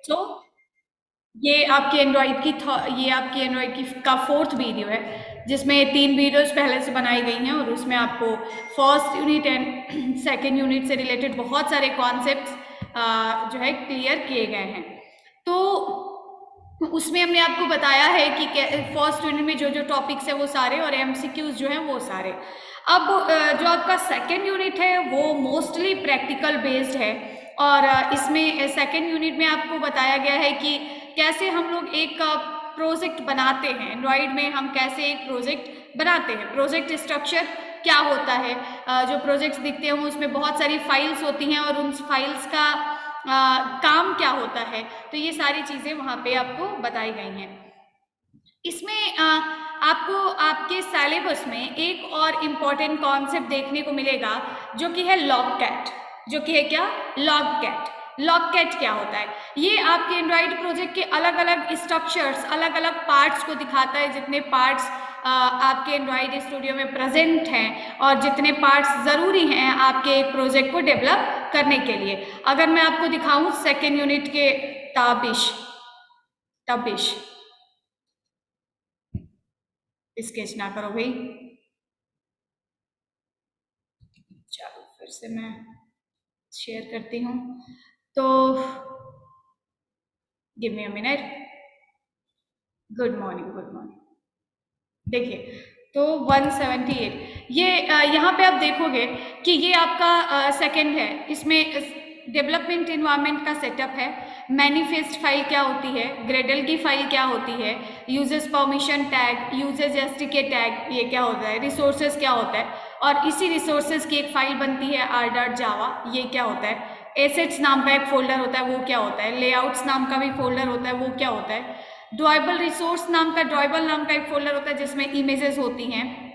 सो ये आपकी एंड्रॉइड की का फोर्थ वीडियो है, जिसमें 3 वीडियोस पहले से बनाई गई हैं और उसमें आपको first unit and second unit से रिलेटेड बहुत सारे कॉन्सेप्ट्स जो है क्लियर किए गए हैं। तो उसमें हमने आपको बताया है कि फर्स्ट यूनिट में जो जो टॉपिक्स है वो सारे और एमसीक्यूज जो हैं वो सारे। अब जो आपका सेकेंड यूनिट है वो मोस्टली प्रैक्टिकल बेस्ड है और इसमें सेकेंड यूनिट में आपको बताया गया है कि कैसे हम लोग एक प्रोजेक्ट बनाते हैं। एंड्रॉइड में हम कैसे एक प्रोजेक्ट बनाते हैं, प्रोजेक्ट स्ट्रक्चर क्या होता है, जो प्रोजेक्ट्स दिखते हैं उसमें बहुत सारी फाइल्स होती हैं और उन फाइल्स का काम क्या होता है, तो ये सारी चीज़ें वहाँ पे आपको बताई गई हैं। इसमें आपको आपके सिलेबस में एक और इम्पॉर्टेंट कॉन्सेप्ट देखने को मिलेगा जो कि है लॉग कैट। जो कि है क्या? Log cat. लॉग कैट क्या होता है? ये आपके एंड्रॉइड प्रोजेक्ट के अलग अलग स्ट्रक्चर्स, अलग अलग पार्ट्स को दिखाता है, जितने पार्ट्स आपके एंड्रॉइड स्टूडियो में प्रेजेंट हैं और जितने पार्ट्स ज़रूरी हैं आपके एक प्रोजेक्ट को डेवलप करने के लिए। अगर मैं आपको दिखाऊं सेकेंड यूनिट के ताबिश तबिश स्केच ना करो भाई। चलो फिर से मैं शेयर करती हूँ। तो give me a minute. Good morning, good morning. देखिए, तो 178 ये यहाँ पे आप देखोगे कि ये आपका सेकंड है। इसमें डेवलपमेंट इन्वायरमेंट का सेटअप है, मैनिफेस्ट फाइल क्या होती है, ग्रेडल की फाइल क्या होती है, users permission tag, users STK tag ये क्या होता है, रिसोर्सेज क्या होता है, और इसी रिसोर्सेज की एक फाइल बनती है r.java, ये क्या होता है, एसेट्स नाम का एक फोल्डर होता है वो क्या होता है, लेआउट्स नाम का भी फोल्डर होता है वो क्या होता है, ड्रॉयबल रिसोर्स नाम का ड्रॉयबल नाम का एक फोल्डर होता है जिसमें इमेजेस होती हैं।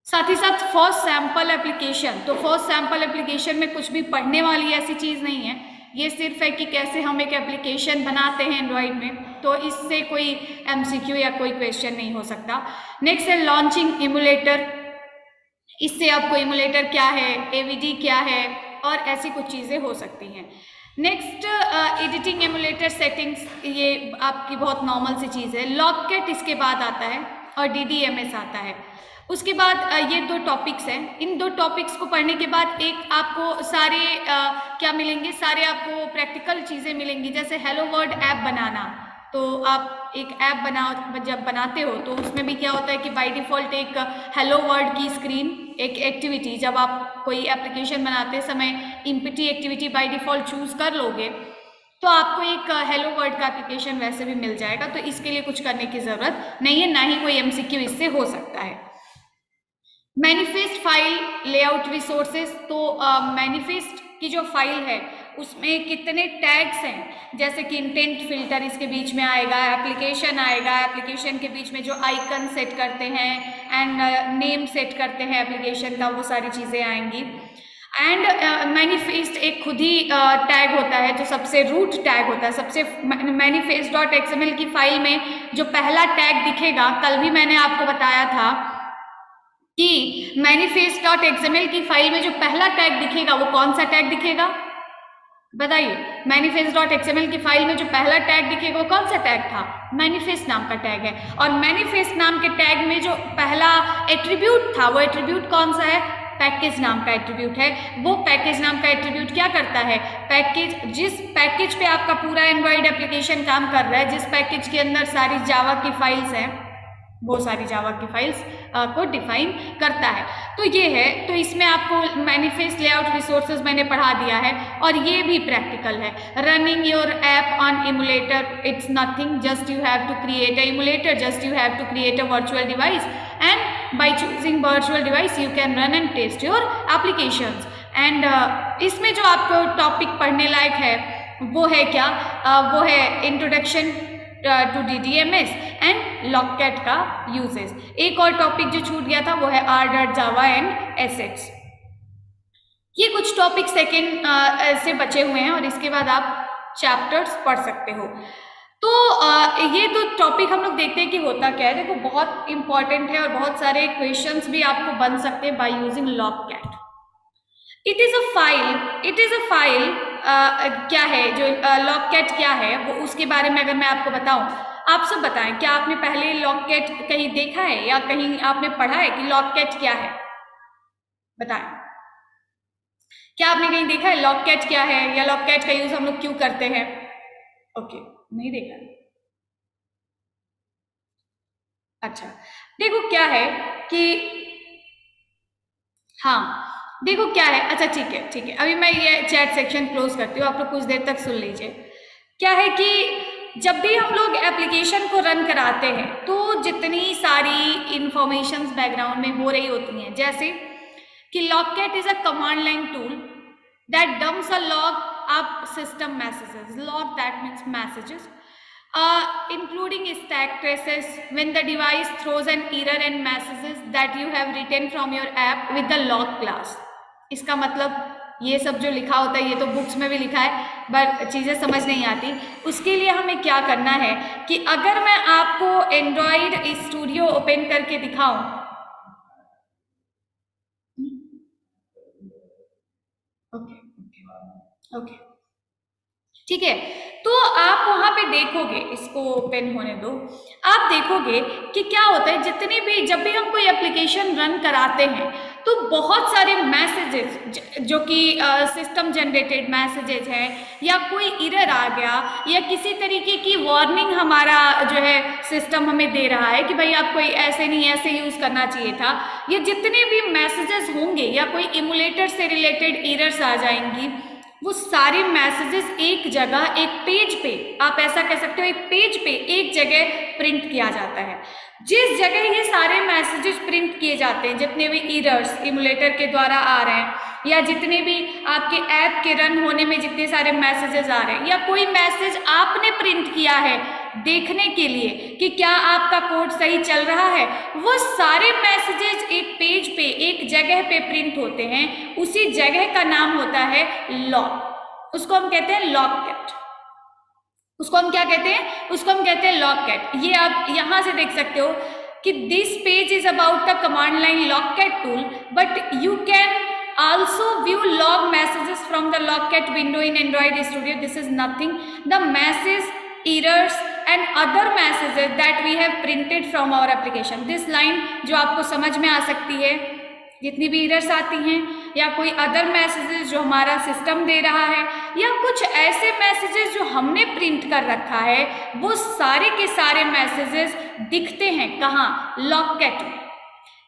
साथ ही साथ फर्स्ट सैंपल एप्लीकेशन, तो फर्स्ट सैंपल एप्लीकेशन में कुछ भी पढ़ने वाली ऐसी चीज़ नहीं है, ये सिर्फ है कि कैसे हम एक एप्लीकेशन बनाते हैं एंड्रॉइड में, तो इससे कोई एमसीक्यू या कोई क्वेश्चन नहीं हो सकता। नेक्स्ट है लॉन्चिंग इमुलेटर, इससे आपको इमुलेटर क्या है, एवीडी क्या है, और ऐसी कुछ चीज़ें हो सकती हैं। नेक्स्ट एडिटिंग एमुलेटर सेटिंग्स, ये आपकी बहुत नॉर्मल सी चीज़ है। लॉगकेट इसके बाद आता है और डीडीएमएस आता है। उसके बाद ये दो टॉपिक्स हैं। इन दो टॉपिक्स को पढ़ने के बाद एक आपको सारे क्या मिलेंगे, सारे आपको प्रैक्टिकल चीज़ें मिलेंगी। जैसे हेलो वर्ल्ड ऐप बनाना, तो आप एक ऐप जब बनाते हो तो उसमें भी क्या होता है कि बाय डिफ़ॉल्ट एक हेलो वर्ल्ड की स्क्रीन, एक एक्टिविटी, जब आप कोई एप्लीकेशन बनाते समय empty activity by default choose कर लोगे तो आपको एक हेलो वर्ल्ड का एप्लीकेशन वैसे भी मिल जाएगा। तो इसके लिए कुछ करने की ज़रूरत नहीं है, ना ही कोई एमसीक्यू इससे हो सकता है। मैनिफेस्ट फाइल लेआउट रिसोर्सेज, तो मैनिफेस्ट की जो फाइल है उसमें कितने टैग्स हैं, जैसे कि इंटेंट फिल्टर इसके बीच में आएगा, एप्लीकेशन आएगा, एप्लीकेशन के बीच में जो आइकन सेट करते हैं एंड नेम सेट करते हैं एप्लीकेशन का, वो सारी चीज़ें आएंगी। एंड मैनिफेस्ट एक खुद ही टैग होता है जो सबसे रूट टैग होता है। सबसे मैनिफेस्ट डॉट एक्सएमएल की फाइल में जो पहला टैग दिखेगा, कल भी मैंने आपको बताया था कि मैनिफेस्ट डॉट एक्सएमएल की फाइल में जो पहला टैग दिखेगा वो कौन सा टैग दिखेगा, बताइए। मैनिफेस्ट डॉट एक्सएमएल की फाइल में जो पहला टैग दिखेगा वो कौन सा टैग था, मैनिफेस्ट नाम का टैग है। और मैनिफेस्ट नाम के टैग में जो पहला एट्रीब्यूट था वो एट्रीब्यूट कौन सा है, पैकेज नाम का एट्रीब्यूट है। वो पैकेज नाम का एट्रीब्यूट क्या करता है, पैकेज, जिस पैकेज पे आपका पूरा एंड्रॉइड एप्लीकेशन काम कर रहा है, जिस पैकेज के अंदर सारी जावा की फाइल्स हैं, वो सारी जावा की फाइल्स को डिफाइन करता है। तो ये है, तो इसमें आपको मैनिफेस्ट लेआउट रिसोर्सेज मैंने पढ़ा दिया है और ये भी प्रैक्टिकल है। Running your app on emulator, it's nothing, just you have to create a emulator, just you have to create a virtual device and by choosing virtual device you can run and test your applications. And इसमें जो आपको topic पढ़ने लायक है वो है क्या, वो है इंट्रोडक्शन टू डीडीएमएस एंड लॉगकैट का यूजेस। एक और टॉपिक जो छूट गया था वो है r.java एंड एसेट्स। ये कुछ टॉपिक सेकेंड से बचे हुए हैं और इसके बाद आप चैप्टर्स पढ़ सकते हो। तो ये तो टॉपिक हम लोग देखते हैं कि होता क्या है। देखो बहुत इंपॉर्टेंट है और बहुत सारे क्वेश्चंस भी आपको बन सकते हैं by using logcat. It is a file क्या है जो लॉककेट क्या है, वो उसके बारे में अगर मैं आपको बताऊं, आप सब बताएं, क्या आपने पहले लॉककेट कहीं देखा है या कहीं आपने पढ़ा है कि लॉककेट क्या है? बताएं, क्या आपने कहीं देखा है लॉककेट क्या है, या लॉककेट का यूज हम लोग क्यों करते हैं? ओके, नहीं देखा। अच्छा, देखो क्या है कि हाँ, देखो क्या है, अच्छा ठीक है ठीक है, अभी मैं ये चैट सेक्शन क्लोज करती हूँ, आप लोग कुछ देर तक सुन लीजिए। क्या है कि जब भी हम लोग एप्लीकेशन को रन कराते हैं तो जितनी सारी इंफॉर्मेशंस बैकग्राउंड में हो रही होती हैं, जैसे कि logcat is a command line tool that dumps a log up system messages. Log that means messages, including stack traces when the device throws an error and messages that you have written from your app with the log class. इसका मतलब ये सब जो लिखा होता है ये तो बुक्स में भी लिखा है, बट चीज़ें समझ नहीं आती। उसके लिए हमें क्या करना है कि अगर मैं आपको एंड्रॉइड स्टूडियो ओपन करके दिखाऊं, ओके ओके ओके, ठीक है, तो आप वहां पे देखोगे, इसको ओपन होने दो, आप देखोगे कि क्या होता है, जितने भी जब भी हम कोई एप्लीकेशन रन कराते हैं तो बहुत सारे मैसेजेस जो कि सिस्टम जनरेटेड मैसेजेस हैं, या कोई एरर आ गया या किसी तरीके की वार्निंग हमारा जो है सिस्टम हमें दे रहा है कि भाई आपको ऐसे नहीं ऐसे यूज करना चाहिए था, ये जितने भी मैसेजेस होंगे या कोई इमुलेटर से रिलेटेड एरर्स आ जाएंगी, वो सारे मैसेजेस एक जगह एक पेज पे, आप ऐसा कह सकते हो एक पेज पे एक जगह प्रिंट किया जाता है। जिस जगह ये सारे मैसेजेस प्रिंट किए जाते हैं, जितने भी एरर्स इमुलेटर के द्वारा आ रहे हैं या जितने भी आपके ऐप के रन होने में जितने सारे मैसेजेस आ रहे हैं, या कोई मैसेज आपने प्रिंट किया है देखने के लिए कि क्या आपका कोड सही चल रहा है, वो सारे मैसेजेस एक पेज पे एक जगह पे प्रिंट होते हैं। उसी जगह का नाम होता है लॉग, उसको हम कहते हैं लॉककेट। उसको हम क्या कहते हैं? उसको हम कहते हैं लॉककेट। ये आप यहां से देख सकते हो कि this page is about the command line logcat tool, but you can also view log messages from the logcat window in Android Studio. This is nothing, the message errors and other messages that we have printed from our application. This line जो आपको समझ में आ सकती है, जितनी भी errors आती हैं या कोई अदर मैसेजेस जो हमारा सिस्टम दे रहा है या कुछ ऐसे मैसेजेस जो हमने प्रिंट कर रखा है, वो सारे के सारे मैसेजेस दिखते हैं कहाँ? लॉककेट में।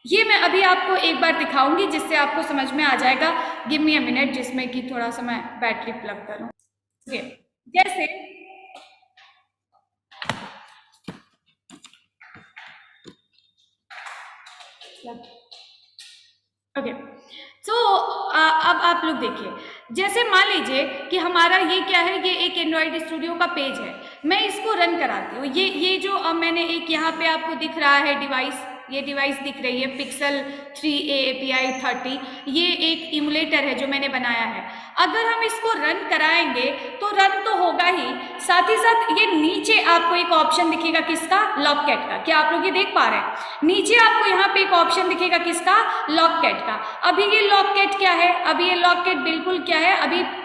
ये मैं अभी आपको एक बार दिखाऊंगी जिससे आपको समझ में आ जाएगा। गिव मी अ मिनट, जिसमें कि थोड़ा सा मैं बैटरी प्लग करूं। ओके, जैसे ओके, तो अब आप लोग देखिए, जैसे मान लीजिए कि हमारा ये क्या है, ये एक एंड्रॉइड स्टूडियो का पेज है, मैं इसको रन कराती हूँ। ये जो मैंने एक यहाँ पे आपको दिख रहा है डिवाइस, ये डिवाइस दिख रही है पिक्सल 3a API 30, ये एक इमुलेटर है जो मैंने बनाया है। अगर हम इसको रन कराएंगे तो रन तो होगा ही, साथ ही साथ ये नीचे आपको एक ऑप्शन दिखेगा किसका? लॉककेट का। क्या आप लोग ये देख पा रहे हैं? नीचे आपको यहाँ पे एक ऑप्शन दिखेगा किसका? लॉककेट का। अभी ये लॉककेट क्या है? अभी ये लॉककेट बिल्कुल क्या है,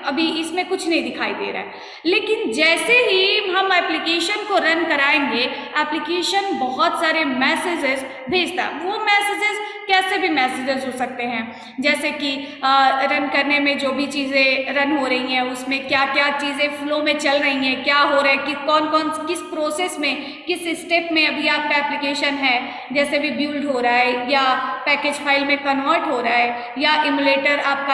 अभी इसमें कुछ नहीं दिखाई दे रहा है। लेकिन जैसे ही हम एप्लीकेशन को रन कराएंगे, एप्लीकेशन बहुत सारे मैसेजेस भेजता है। वो मैसेजेस कैसे भी मैसेजेस हो सकते हैं, जैसे कि रन करने में जो भी चीज़ें रन हो रही हैं उसमें क्या क्या चीज़ें फ्लो में चल रही हैं, क्या हो रहा है, कि कौन कौन किस प्रोसेस में किस स्टेप में अभी आपका एप्लीकेशन है, जैसे भी बिल्ड हो रहा है या पैकेज फाइल में कन्वर्ट हो रहा है या इमुलेटर आपका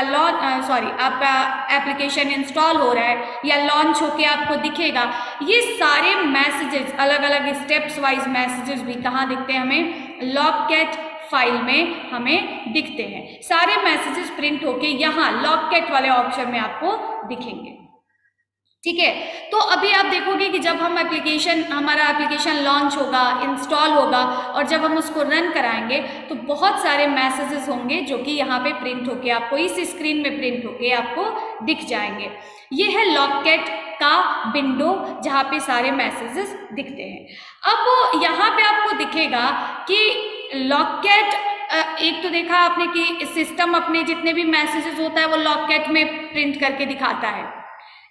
आपका एप्लीकेशन इंस्टॉल हो रहा है या लॉन्च होके आपको दिखेगा। ये सारे मैसेजेस अलग अलग स्टेप्स वाइज मैसेजेस भी कहाँ दिखते हैं हमें? लॉककेट फाइल में हमें दिखते हैं। सारे मैसेजेस प्रिंट होके यहाँ लॉककेट वाले ऑप्शन में आपको दिखेंगे। ठीक है, तो अभी आप देखोगे कि जब हम हमारा एप्लीकेशन लॉन्च होगा, इंस्टॉल होगा और जब हम उसको रन कराएंगे तो बहुत सारे मैसेजेस होंगे जो कि यहाँ पे प्रिंट होके आपको इस स्क्रीन में प्रिंट होके आपको दिख जाएंगे। ये है लॉककेट का विंडो जहाँ पे सारे मैसेजेस दिखते हैं। अब यहाँ पे आपको दिखेगा कि लॉककेट, एक तो देखा आपने कि सिस्टम अपने जितने भी मैसेजेस होता है वो लॉककेट में प्रिंट करके दिखाता है।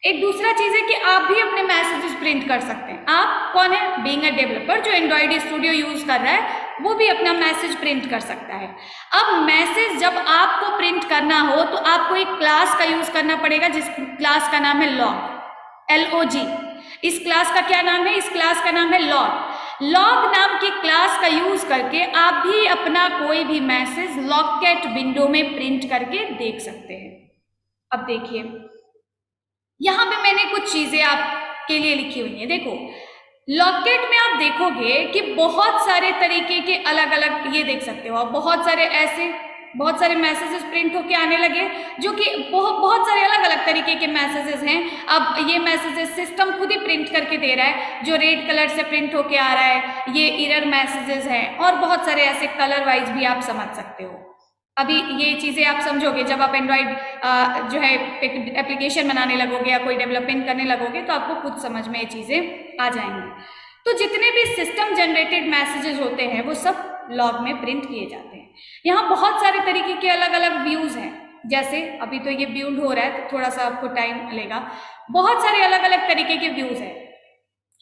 एक दूसरा चीज है कि आप भी अपने मैसेजेस प्रिंट कर सकते हैं। आप कौन है? बीइंग अ डेवलपर जो एंड्रॉइड स्टूडियो यूज कर रहा है वो भी अपना मैसेज प्रिंट कर सकता है। अब मैसेज जब आपको प्रिंट करना हो तो आपको एक क्लास का यूज करना पड़ेगा जिस क्लास का नाम है लॉग, LOG। इस क्लास का क्या नाम है? इस क्लास का नाम है लॉग। लॉग नाम की क्लास का यूज करके आप भी अपना कोई भी मैसेज लॉगकेट विंडो में प्रिंट करके देख सकते हैं। अब देखिए यहां पे मैंने कुछ चीजें आपके लिए लिखी हुई है। देखो लॉकेट में आप देखोगे कि बहुत सारे तरीके के अलग अलग, ये देख सकते हो आप, बहुत सारे मैसेजेस प्रिंट होके आने लगे जो कि बहुत सारे अलग अलग तरीके के मैसेजेस हैं। अब ये मैसेजेस सिस्टम खुद ही प्रिंट करके दे रहा है, जो रेड कलर से प्रिंट होके आ रहा है ये एरर मैसेजेस हैं, और बहुत सारे ऐसे कलर वाइज भी आप समझ सकते हो। अभी ये चीज़ें आप समझोगे जब आप एंड्रॉइड जो है एप्लीकेशन बनाने लगोगे या कोई डेवलपमेंट करने लगोगे तो आपको खुद समझ में ये चीज़ें आ जाएंगी। तो जितने भी सिस्टम जनरेटेड मैसेजेस होते हैं वो सब लॉग में प्रिंट किए जाते हैं। यहाँ बहुत सारे तरीके के अलग अलग व्यूज़ हैं, जैसे अभी तो ये बिल्ड हो रहा है तो थोड़ा सा आपको टाइम लेगा। बहुत सारे अलग अलग तरीके के व्यूज़ हैं।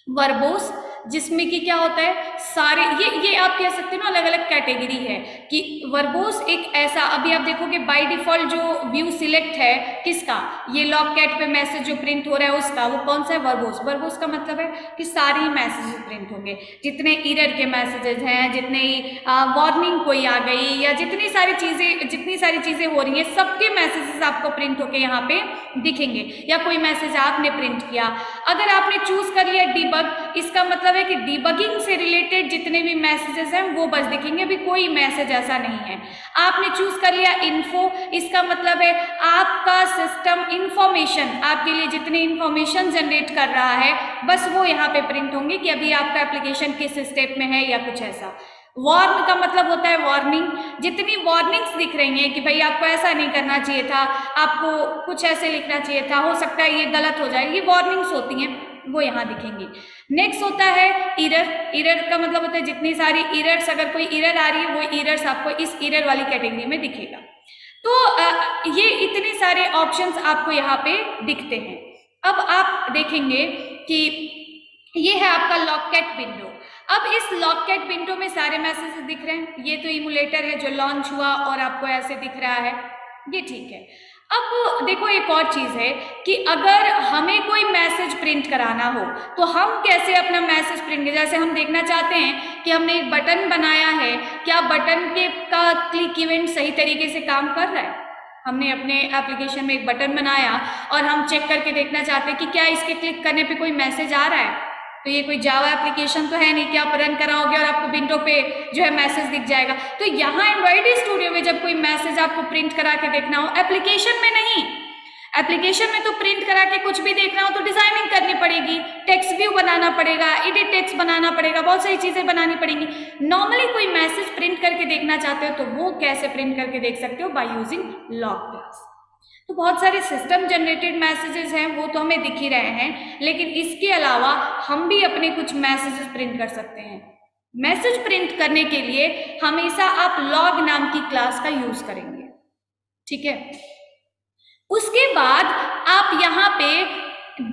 वर्बोस, जिसमें कि क्या होता है सारे ये आप कह सकते हो ना अलग अलग कैटेगरी है कि वर्बोस एक ऐसा, अभी आप देखोगे बाय डिफॉल्ट जो व्यू सिलेक्ट है किसका, ये लॉगकेट पे मैसेज जो प्रिंट हो रहा है उसका, वो कौन सा है? वर्बोस। वर्बोस का मतलब है कि सारे ही मैसेजेस प्रिंट होंगे, जितने एरर के मैसेजेस हैं, जितने ही वार्निंग कोई आ गई या जितनी सारी चीजें हो रही हैं, सबके मैसेजेस आपको प्रिंट होके यहाँ पे दिखेंगे। या कोई मैसेज आपने प्रिंट किया, अगर आपने चूज कर लिया डीबग, इसका मतलब है कि डीबगिंग से रिलेटेड जितने भी मैसेजेस हैं वो बस दिखेंगे, अभी कोई मैसेज ऐसा नहीं है। आपने चूज कर लिया इन्फो, इसका मतलब है आपका सिस्टम इंफॉर्मेशन, आपके लिए जितनी इंफॉर्मेशन जनरेट कर रहा है बस वो यहाँ पे प्रिंट होंगे कि अभी आपका एप्लीकेशन किस स्टेप में है या कुछ ऐसा। वार्न का मतलब होता है वार्निंग, जितनी वार्निंग्स दिख रही हैं कि भाई आपको ऐसा नहीं करना चाहिए था, आपको कुछ ऐसे लिखना चाहिए था, हो सकता है ये गलत हो जाए, ये वार्निंग्स होती हैं, वो यहाँ दिखेंगी। नेक्स्ट होता है एरर। एरर का मतलब होता है जितनी सारी एरर्स, अगर कोई एरर आ रही है वो एरर्स आपको इस एरर वाली कैटेगरी में दिखेगा। तो ये इतने सारे ऑप्शंस आपको यहाँ पे दिखते हैं। अब आप देखेंगे कि ये है आपका लॉगकेट विंडो। अब इस लॉगकेट विंडो में सारे मैसेजेस दिख रहे हैं, ये तो इमुलेटर है जो लॉन्च हुआ और आपको ऐसे दिख रहा है, ये ठीक है। अब देखो एक और चीज है कि अगर हमें कोई मैसेज प्रिंट कराना हो तो हम कैसे अपना मैसेज प्रिंट, जैसे हम देखना चाहते हैं कि हमने एक बटन बनाया है, क्या बटन के का क्लिक इवेंट सही तरीके से काम कर रहा है। हमने अपने एप्लीकेशन में एक बटन बनाया और हम चेक करके देखना चाहते हैं कि क्या इसके क्लिक करने पे कोई मैसेज आ रहा है। तो ये कोई जावा एप्लीकेशन तो है नहीं कि आप रन कराओगे और आपको विंडो पे जो है मैसेज दिख जाएगा। तो यहाँ एंड्रॉइड स्टूडियो में जब कोई मैसेज आपको प्रिंट करा के देखना हो, एप्लीकेशन में नहीं, एप्लीकेशन में तो प्रिंट करा के कुछ भी देखना हो तो डिजाइनिंग करनी पड़ेगी, टेक्स्ट व्यू बनाना पड़ेगा, एडिट टेक्स्ट बनाना पड़ेगा, बहुत सारी चीजें बनानी पड़ेंगी। नॉर्मली कोई मैसेज प्रिंट करके देखना चाहते हो तो वो कैसे प्रिंट करके देख सकते हो? By using log class. तो बहुत सारे सिस्टम जनरेटेड मैसेजेस हैं वो तो हमें दिख ही रहे हैं, लेकिन इसके अलावा हम भी अपने कुछ मैसेजेस प्रिंट कर सकते हैं। मैसेज प्रिंट करने के लिए हमेशा आप लॉग नाम की क्लास का यूज करेंगे, ठीक है। उसके बाद आप यहाँ पे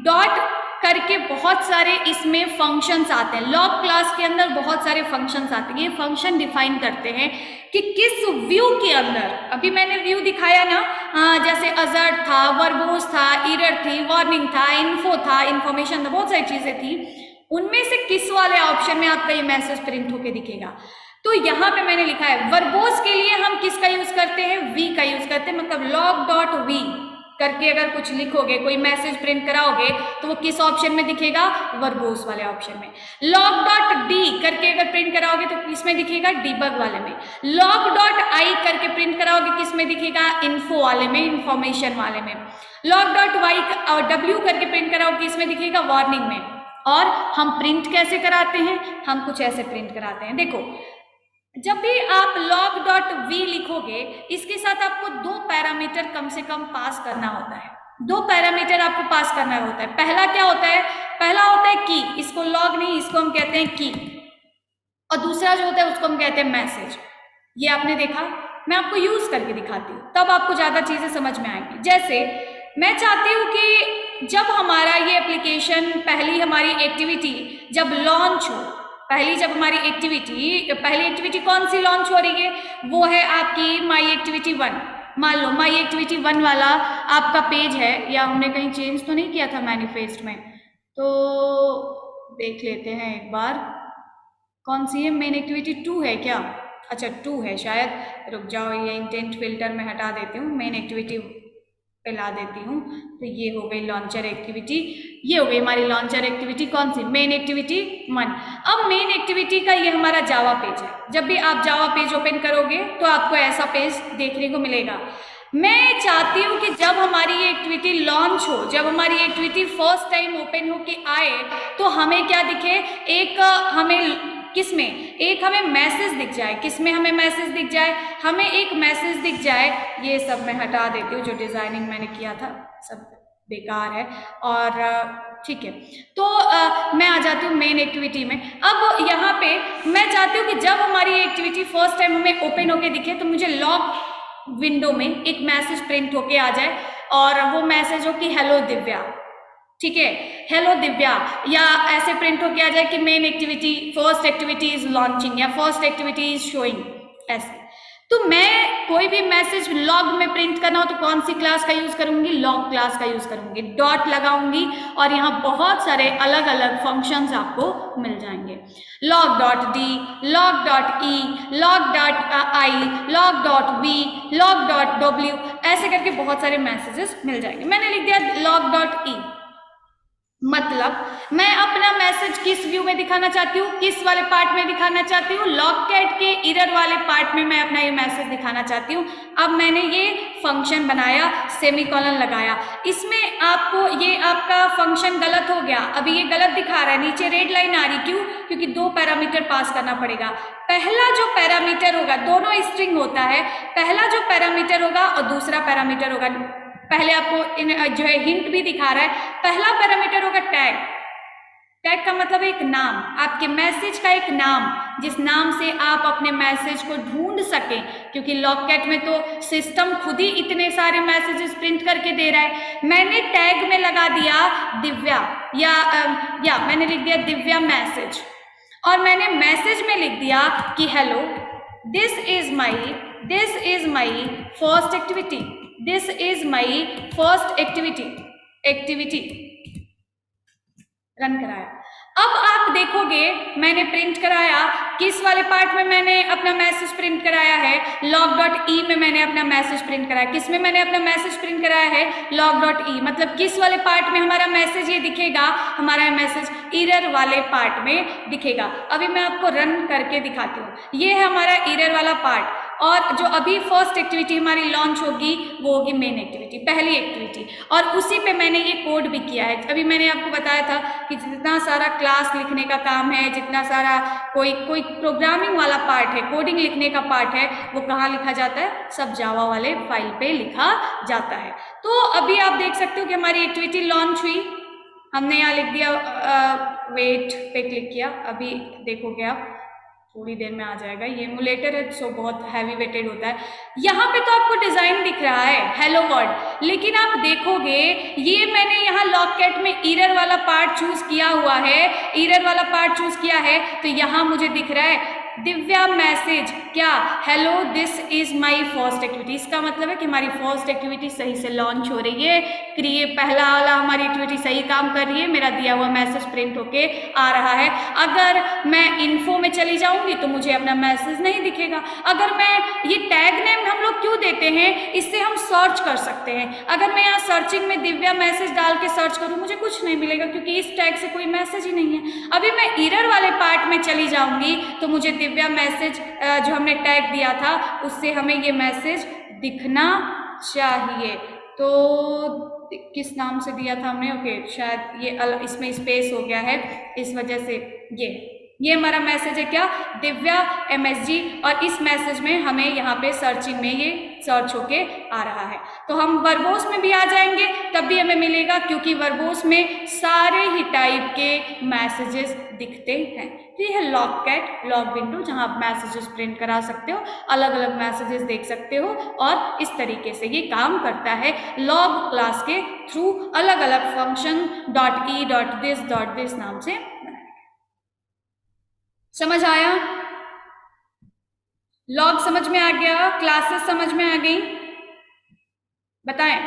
डॉट करके बहुत सारे इसमें फंक्शंस आते हैं, लॉग क्लास के अंदर बहुत सारे फंक्शंस आते हैं। ये फंक्शन डिफाइन करते हैं कि किस व्यू के अंदर, अभी मैंने व्यू दिखाया ना, जैसे अजर्ट था, वर्बोस था, एरर थी, वार्निंग था, इन्फो था, इंफॉर्मेशन था, बहुत सारी चीजें थी, उनमें से किस वाले ऑप्शन में आपका ये मैसेज प्रिंट होके दिखेगा। तो यहाँ पे मैंने लिखा है वर्बोस के लिए हम किसका यूज करते हैं? वी का यूज करते हैं, मतलब लॉग डॉट वी करके अगर कुछ लिखोगे, कोई मैसेज प्रिंट कराओगे तो वो किस ऑप्शन में दिखेगा? वर्बोस वाले ऑप्शन में। लॉग डॉट डी करके अगर प्रिंट कराओगे तो किसमें दिखेगा? डीबग वाले में। लॉग डॉट आई करके प्रिंट कराओगे किसमें दिखेगा? इन्फो वाले में, इंफॉर्मेशन वाले में। लॉग डॉट वाई और डब्ल्यू करके प्रिंट कराओगे किसमें दिखेगा? वार्निंग में। और हम प्रिंट कैसे कराते हैं? हम कुछ ऐसे प्रिंट कराते हैं, देखो जब भी आप log डॉट वी लिखोगे इसके साथ आपको दो पैरामीटर कम से कम पास करना होता है, दो पैरामीटर आपको पास करना होता है। पहला क्या होता है? पहला होता है की, इसको लॉग नहीं, इसको हम कहते हैं की, और दूसरा जो होता है उसको हम कहते हैं मैसेज। ये आपने देखा, मैं आपको यूज करके दिखाती हूँ तब आपको ज्यादा चीजें समझ में आएंगी। जैसे मैं चाहती हूँ कि जब हमारा ये एप्लीकेशन पहली हमारी एक्टिविटी जब लॉन्च हो, पहली एक्टिविटी कौन सी लॉन्च हो रही है, वो है आपकी माई एक्टिविटी 1। मान लो माई एक्टिविटी 1 वाला आपका पेज है, या हमने कहीं चेंज तो नहीं किया था मैनिफेस्ट में, तो देख लेते हैं एक बार कौन सी है। मेन एक्टिविटी 2 है क्या? अच्छा 2 है शायद, रुक जाओ, ये इंटेंट फिल्टर में हटा देती हूँ, मेन एक्टिविटी पे ला देती हूँ। तो ये हो गई लॉन्चर एक्टिविटी, ये हो गई हमारी लॉन्चर एक्टिविटी कौन सी, मेन एक्टिविटी 1। अब मेन एक्टिविटी का ये हमारा जावा पेज है। जब भी आप जावा पेज ओपन करोगे तो आपको ऐसा पेज देखने को मिलेगा। मैं चाहती हूँ कि जब हमारी ये एक्टिविटी लॉन्च हो, जब हमारी एक्टिविटी फर्स्ट टाइम ओपन होके आए, तो हमें क्या दिखे, एक हमें किसमें एक हमें मैसेज दिख जाए। किसमें हमें मैसेज दिख जाए? हमें एक मैसेज दिख जाए। ये सब मैं हटा देती हूँ, जो डिजाइनिंग मैंने किया था सब बेकार है, और ठीक है। तो मैं आ जाती हूँ मेन एक्टिविटी में। अब यहाँ पे मैं चाहती हूँ कि जब हमारी एक्टिविटी फर्स्ट टाइम हमें ओपन होके दिखे, तो मुझे लॉग विंडो में एक मैसेज प्रिंट होके आ जाए, और वो मैसेज हो कि हेलो दिव्या, ठीक है, हेलो दिव्या, या ऐसे प्रिंट होके आ जाए कि main activity first activity is launching, या फर्स्ट एक्टिविटी इज शोइंग, ऐसे। तो मैं कोई भी मैसेज लॉग में प्रिंट करना हो तो कौन सी क्लास का यूज करूंगी? लॉग क्लास का यूज करूंगी, डॉट लगाऊंगी, और यहाँ बहुत सारे अलग अलग फंक्शंस आपको मिल जाएंगे। Log dot D, log dot E, log dot I, log dot V, log dot W, ऐसे करके बहुत सारे मैसेजेस मिल जाएंगे। मैंने लिख दिया लॉग डॉट ई, मतलब मैं अपना मैसेज किस व्यू में दिखाना चाहती हूँ, किस वाले पार्ट में दिखाना चाहती हूँ, लॉगकैट के एरर वाले पार्ट में मैं अपना ये मैसेज दिखाना चाहती हूँ। अब मैंने ये फंक्शन बनाया, सेमीकोलन लगाया, इसमें आपको ये आपका फंक्शन गलत हो गया, अभी ये गलत दिखा रहा है, नीचे रेड लाइन आ रही, क्यों? क्योंकि 2 पैरामीटर पास करना पड़ेगा। पहला जो पैरामीटर होगा, दोनों स्ट्रिंग होता है, पहला जो पैरामीटर होगा और दूसरा पैरामीटर होगा, पहले आपको जो है हिंट भी दिखा रहा है। पहला पैरामीटर होगा टैग। टैग का मतलब एक नाम, आपके मैसेज का एक नाम, जिस नाम से आप अपने मैसेज को ढूंढ सकें, क्योंकि लॉगकैट में तो सिस्टम खुद ही इतने सारे मैसेजेस प्रिंट करके दे रहा है। मैंने टैग में लगा दिया दिव्या, या मैंने लिख दिया दिव्या मैसेज, और मैंने मैसेज में लिख दिया कि hello, this is my first activity, this is my first activity run कराया। अब आप देखोगे मैंने प्रिंट कराया, किस वाले पार्ट में मैंने अपना मैसेज प्रिंट कराया है? लॉग डॉट ई में मैंने अपना मैसेज प्रिंट कराया। किस में मैंने अपना मैसेज प्रिंट कराया है? लॉग डॉट ई, मतलब किस वाले पार्ट में हमारा मैसेज ये दिखेगा? हमारा मैसेज एरर वाले पार्ट में दिखेगा। अभी मैं आपको रन करके दिखाती हूँ। ये है हमारा एरर वाला पार्ट, और जो अभी फर्स्ट एक्टिविटी हमारी लॉन्च होगी वो होगी मेन एक्टिविटी, पहली एक्टिविटी, और उसी पे मैंने ये कोड भी किया है। अभी मैंने आपको बताया था कि जितना सारा क्लास लिखने का काम है, जितना सारा कोई प्रोग्रामिंग वाला पार्ट है, कोडिंग लिखने का पार्ट है, वो कहाँ लिखा जाता है? सब जावा वाले फाइल पे लिखा जाता है। तो अभी आप देख सकते हो कि हमारी एक्टिविटी लॉन्च हुई, हमने यहाँ लिख दिया वेट पे क्लिक किया, अभी देखोगे आप थोड़ी देर में आ जाएगा। ये एमुलेटर है सो बहुत हैवी वेटेड होता है। यहाँ पे तो आपको डिजाइन दिख रहा है हेलो वर्ल्ड, लेकिन आप देखोगे ये मैंने यहाँ लॉगकैट में एरर वाला पार्ट चूज किया हुआ है, एरर वाला पार्ट चूज किया है, तो यहाँ मुझे दिख रहा है दिव्या मैसेज, क्या? Hello this is my first activity. इसका मतलब है कि हमारी फर्स्ट एक्टिविटी सही से लॉन्च हो रही है, पहला वाला हमारी एक्टिविटी सही काम कर रही है, मेरा दिया हुआ मैसेज प्रिंट होके आ रहा है। अगर मैं इन्फो में चली जाऊंगी तो मुझे अपना मैसेज नहीं दिखेगा। अगर मैं ये टैग नेम हम लोग क्यों देते हैं? इससे हम सर्च कर सकते हैं। अगर मैं यहाँ सर्चिंग में दिव्या मैसेज डाल के सर्च करूँ, मुझे कुछ नहीं मिलेगा, क्योंकि इस टैग से कोई मैसेज ही नहीं है। अभी मैं एरर वाले पार्ट में चली जाऊंगी तो मुझे दिव्या मैसेज जो हमने टैग दिया था उससे हमें ये मैसेज दिखना चाहिए। तो किस नाम से दिया था हमने? ओके, शायद ये इसमें स्पेस हो गया है, इस वजह से ये ये हमारा मैसेज है क्या, दिव्या MSG, और इस मैसेज में हमें यहाँ पे सर्चिंग में ये सर्च होके आ रहा है। तो हम वर्बोस में भी आ जाएंगे तब भी हमें मिलेगा, क्योंकि वर्बोस में सारे ही टाइप के मैसेजेस दिखते हैं। तो ये है लॉग कैट लॉग विंडो, जहाँ आप मैसेजेस प्रिंट करा सकते हो, अलग अलग मैसेजेस देख सकते हो, और इस तरीके से ये काम करता है लॉग क्लास के थ्रू, अलग अलग फंक्शन .e.this नाम से। समझ आया? लॉग समझ में आ गया? क्लासेस समझ में आ गई? बताएं।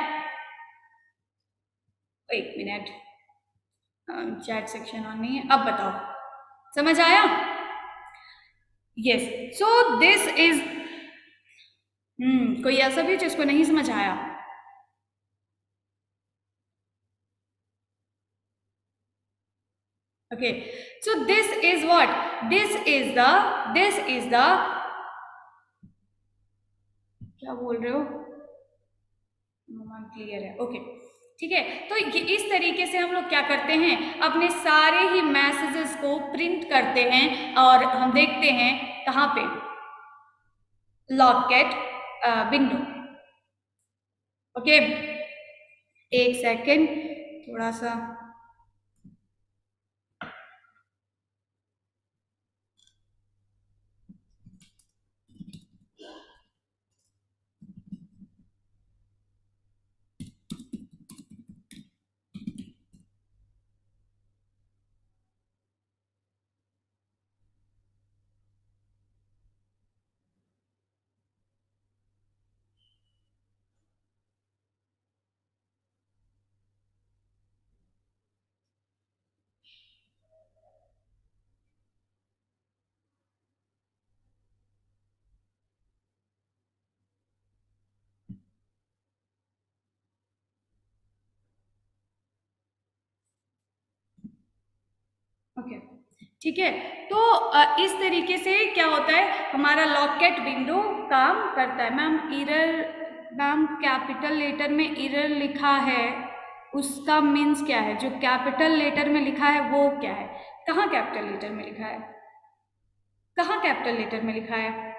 एक मिनट, चैट सेक्शन ऑन नहीं है, अब बताओ समझ आया? यस, सो दिस इज कोई ऐसा भी जिसको नहीं समझ आया? Okay, so this is what, this is the क्या बोल रहे हो? क्लियर है, ओके ठीक है। तो ये इस तरीके से हम लोग क्या करते हैं, अपने सारे ही मैसेजेस को प्रिंट करते हैं, और हम देखते हैं कहाँ पे, लॉगकैट विंडो। ओके, एक सेकेंड, थोड़ा सा ओके ठीक है। तो इस तरीके से क्या होता है, हमारा लॉगकैट विंडो काम करता है। मैम कैपिटल लेटर में एरर लिखा है, उसका मीन्स क्या है? जो कैपिटल लेटर में लिखा है वो क्या है? कहाँ कैपिटल लेटर में लिखा है? कहाँ कैपिटल लेटर में लिखा है?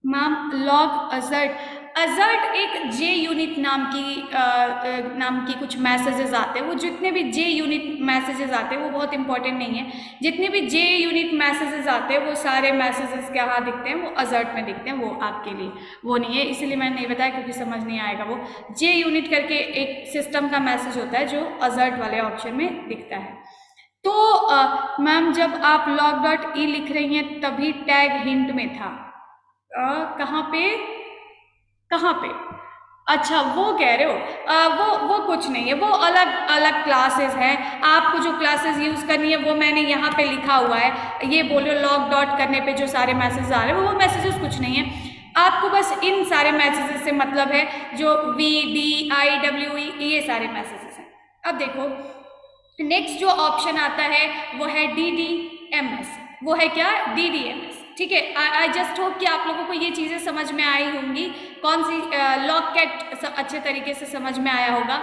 मैम लॉग अजर्ट एक जे यूनिट नाम की कुछ मैसेजेस आते हैं। वो जितने भी जे यूनिट मैसेजेस आते हैं वो बहुत इंपॉर्टेंट नहीं है। जितने भी जे यूनिट मैसेजेस आते हैं वो सारे मैसेजेस कहाँ दिखते हैं? वो अजर्ट में दिखते हैं। वो आपके लिए वो नहीं है, इसीलिए मैंने नहीं बताया, क्योंकि समझ नहीं आएगा। वो जे यूनिट करके एक सिस्टम का मैसेज होता है जो अजर्ट वाले ऑप्शन में दिखता है। तो मैम जब आप log.e लिख रही हैं तभी टैग हिंट में था, कहाँ पे? कहाँ पे? अच्छा वो कह रहे हो, वो कुछ नहीं है, वो अलग अलग क्लासेस हैं। आपको जो क्लासेस यूज़ करनी है वो मैंने यहाँ पे लिखा हुआ है। ये बोलो लॉग डॉट करने पे जो सारे मैसेज आ रहे हैं वो मैसेजेस कुछ नहीं है। आपको बस इन सारे मैसेजेस से मतलब है, जो VDIWE ये सारे मैसेजेस हैं। अब देखो नेक्स्ट जो ऑप्शन आता है वो है DDMS। वो है क्या? DDMS। ठीक है, आई जस्ट होप कि आप लोगों को ये चीज़ें समझ में आई होंगी। कौन सी लॉगकैट अच्छे तरीके से समझ में आया होगा।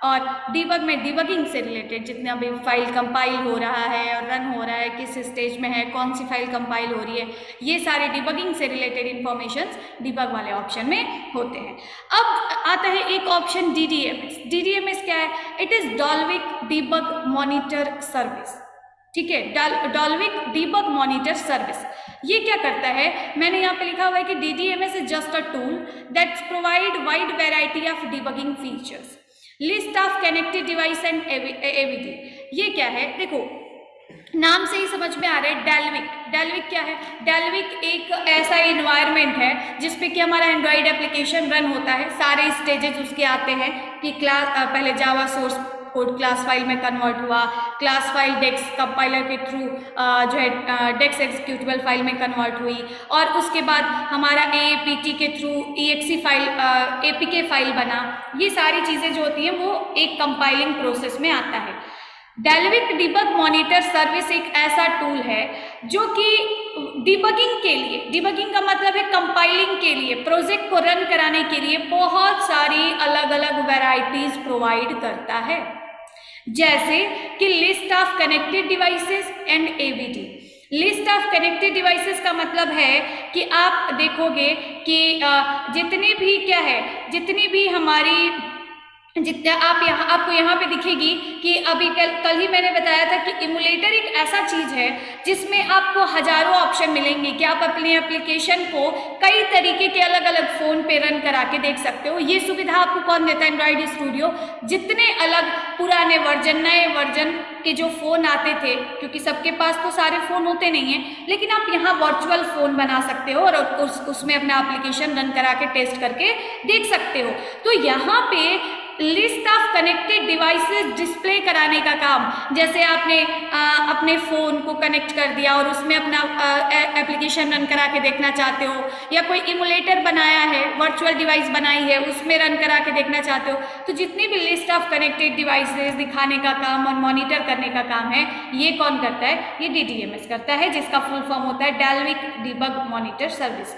और डिबग में डिबगिंग से रिलेटेड जितना भी फाइल कंपाइल हो रहा है और रन हो रहा है, किस स्टेज में है, कौन सी फाइल कंपाइल हो रही है, ये सारे डिबगिंग से रिलेटेड इंफॉर्मेशंस डिबग वाले ऑप्शन में होते हैं। अब आता है एक ऑप्शन DDMS। DDMS क्या है? It is Dalvik debug monitor service. ठीक है, डॉल्विक डिबग मॉनिटर सर्विस। ये क्या करता है? मैंने यहाँ पे लिखा हुआ है कि DDMS is just a tool that provide wide variety of debugging features, list of connected device and AVD। ये क्या है? देखो नाम से ही समझ में आ रहा है। डेल्विक क्या है? डेल्विक एक ऐसा इन्वायरमेंट है जिसपे कि हमारा एंड्रॉइड एप्लीकेशन रन होता है। सारे स्टेजेस उसके आते हैं कि पहले Java source code class file में कन्वर्ट हुआ, क्लास फाइल डेक्स कंपाइलर के थ्रू जो है डेक्स एग्जीक्यूटेबल फाइल में कन्वर्ट हुई, और उसके बाद हमारा AAPT के through EXE file APK file बना। ये सारी चीज़ें जो होती हैं वो एक कंपाइलिंग प्रोसेस में आता है। डेल्विक डिबग मॉनिटर सर्विस एक ऐसा टूल है जो कि डिबगिंग के लिए, डिबगिंग का मतलब है कंपाइलिंग के लिए, प्रोजेक्ट को रन कराने के लिए बहुत सारी अलग अलग वैरायटीज प्रोवाइड करता है। जैसे कि list of connected devices and AVD. List of connected devices का मतलब है कि आप देखोगे कि जितने भी क्या है, जितनी भी हमारी जितना आप यहाँ आपको यहाँ पे दिखेगी कि अभी कल ही मैंने बताया था कि इमुलेटर एक ऐसा चीज है जिसमें आपको हजारों ऑप्शन मिलेंगे कि आप अपने एप्लीकेशन को कई तरीके के अलग अलग फोन पे रन करा के देख सकते हो। ये सुविधा आपको कौन देता है? Android studio. जितने अलग पुराने वर्जन, नए वर्जन के जो फोन आते थे, क्योंकि सबके पास तो सारे फोन होते नहीं हैं, लेकिन आप यहाँ वर्चुअल फोन बना सकते हो और उसमें अपना एप्लीकेशन रन करा के टेस्ट करके देख सकते हो। तो यहाँ पे list of connected devices display कराने का काम, जैसे आपने अपने फ़ोन को कनेक्ट कर दिया और उसमें अपना एप्लीकेशन रन करा के देखना चाहते हो, या कोई इमुलेटर बनाया है, वर्चुअल डिवाइस बनाई है, उसमें रन करा के देखना चाहते हो, तो जितनी भी लिस्ट ऑफ कनेक्टेड डिवाइसेस दिखाने का काम और मॉनिटर करने का काम है, ये कौन करता है? ये DDMS करता है, जिसका फुल फॉर्म होता है dynamic debug monitor service.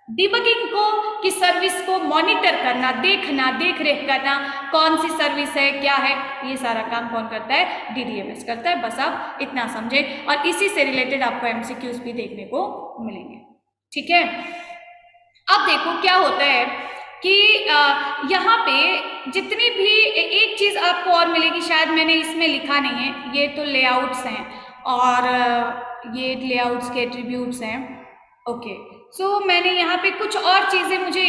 Debugging को की सर्विस को मॉनिटर करना, देखना, देख रेख करना, कौन सी सर्विस है, क्या है, ये सारा काम कौन करता है? DDMS करता है। बस आप इतना समझे, और इसी से रिलेटेड आपको MCQs भी देखने को मिलेंगे। ठीक है, अब देखो क्या होता है कि यहाँ पे जितनी भी एक चीज आपको और मिलेगी, शायद मैंने इसमें लिखा नहीं है, ये तो लेआउट्स हैं और ये लेआउट्स के एट्रीब्यूट्स हैं। ओके, सो मैंने यहाँ पे कुछ और चीजें मुझे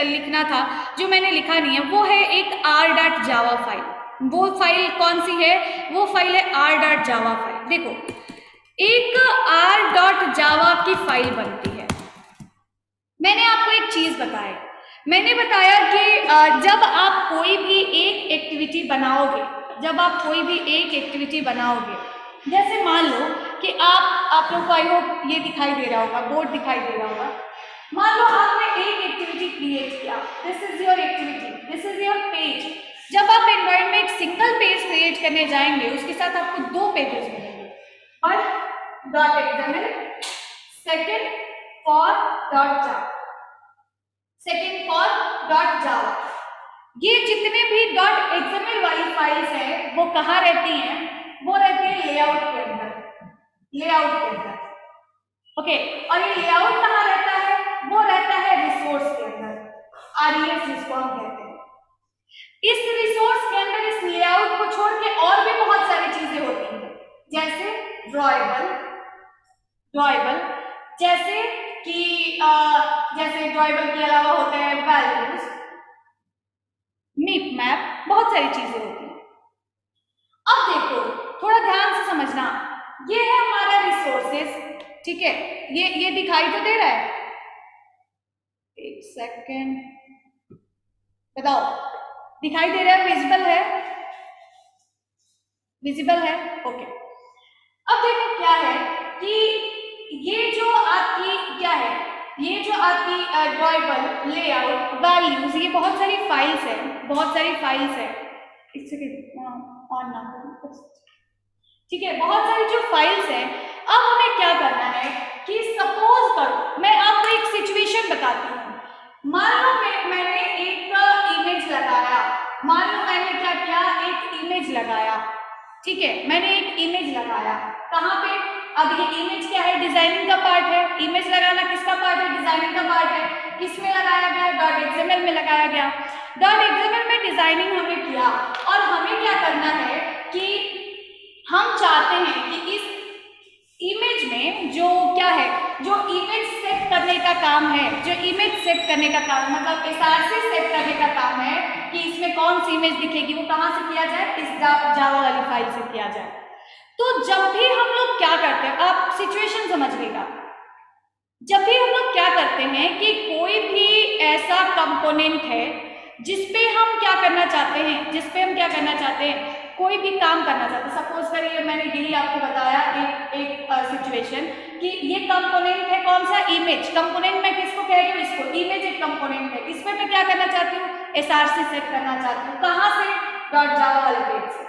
लिखना था जो मैंने लिखा नहीं है, वो है एक r.java फाइल। वो फाइल कौन सी है? वो फाइल है r.java फाइल। देखो, एक r.java की फाइल बनती है। मैंने आपको एक चीज बताया, मैंने बताया कि जब आप कोई भी एक एक्टिविटी बनाओगे, जब आप कोई भी एक एक्टिविटी बनाओगे, जैसे मान लो कि आप लोग को आई होप ये दिखाई दे रहा होगा, बोर्ड दिखाई दे रहा होगा। मान लो आपने एक एक्टिविटी क्रिएट किया, this is your activity, this is your page. जब आप एंड्रॉइड में एक सिंगल पेज क्रिएट करने जाएंगे, उसके साथ आपको दो पेजेस मिलेंगे, .xml, second for .java, second for .java। ये जितने भी .xml वाली फाइल्स हैं वो कहाँ रहती हैं? वो रहती है लेआउट के अंदर, लेआउट के अंदर। ओके, और ये लेआउट कहाँ रहता है? वो रहता है रिसोर्स के अंदर, RES जिसको हम कहते हैं। इस रिसोर्स के अंदर, इस लेआउट को छोड़ के और भी बहुत सारी चीजें होती हैं, जैसे ड्रॉएबल, जैसे कि जैसे ड्रॉएबल के अलावा होते हैं वैल्यूज, मीप मैप, बहुत सारी चीजें होती हैं। अब देखो, थोड़ा ध्यान से समझना, ये है हमारा रिसोर्सेस। ठीक है, ये दिखाई तो दे रहा है? एक सेकेंड, बताओ, दिखाई दे रहा है? विजिबल है? विजिबल है? ओके। अब देखो क्या है कि ये जो आपकी क्या है, ये जो आपकी ड्रॉएबल, लेआउट, वैल्यूज, ये बहुत सारी फाइल्स है, बहुत सारी फाइल्स है। एक सेकेंड ऑन ना करो, ठीक है, बहुत सारी जो फाइल्स हैं। अब हमें क्या करना है कि सपोज करो, मैं आपको एक सिचुएशन बताती हूँ। मान लो मैंने एक इमेज लगाया, मान लो मैंने क्या किया, एक इमेज लगाया। ठीक है, मैंने एक इमेज लगाया, कहाँ पे? अब ये इमेज क्या है? डिजाइनिंग का पार्ट है। इमेज लगाना किसका पार्ट है? डिजाइनिंग का पार्ट है। किसमें लगाया गया? .xml में लगाया गया। .xml में डिजाइनिंग हमें किया, और हमें क्या करना है कि हम चाहते हैं कि इस इमेज में जो क्या है, जो इमेज सेट करने का काम है, जो इमेज सेट करने का काम, मतलब SRC सेट करने का काम है कि इसमें कौन सी इमेज दिखेगी, वो कहाँ से किया जाए? इस जावा वाली फाइल से किया जाए। तो जब भी हम लोग क्या करते हैं, आप सिचुएशन समझ लेगा, जब भी हम लोग क्या करते हैं कि कोई भी ऐसा कंपोनेंट है जिसपे हम क्या करना चाहते हैं, जिसपे हम क्या करना चाहते हैं, कोई भी काम करना चाहते हैं। सपोज करिए, मैंने यही आपको बताया एक सिचुएशन कि ये कंपोनेंट है, कौन सा? इमेज। कंपोनेंट मैं किसको कह रही हूँ? इसको। इमेज एक कंपोनेंट है, इसमें मैं क्या करना चाहती हूँ? SRC सेट करना चाहती हूँ। कहाँ से? .java वाले पेज से।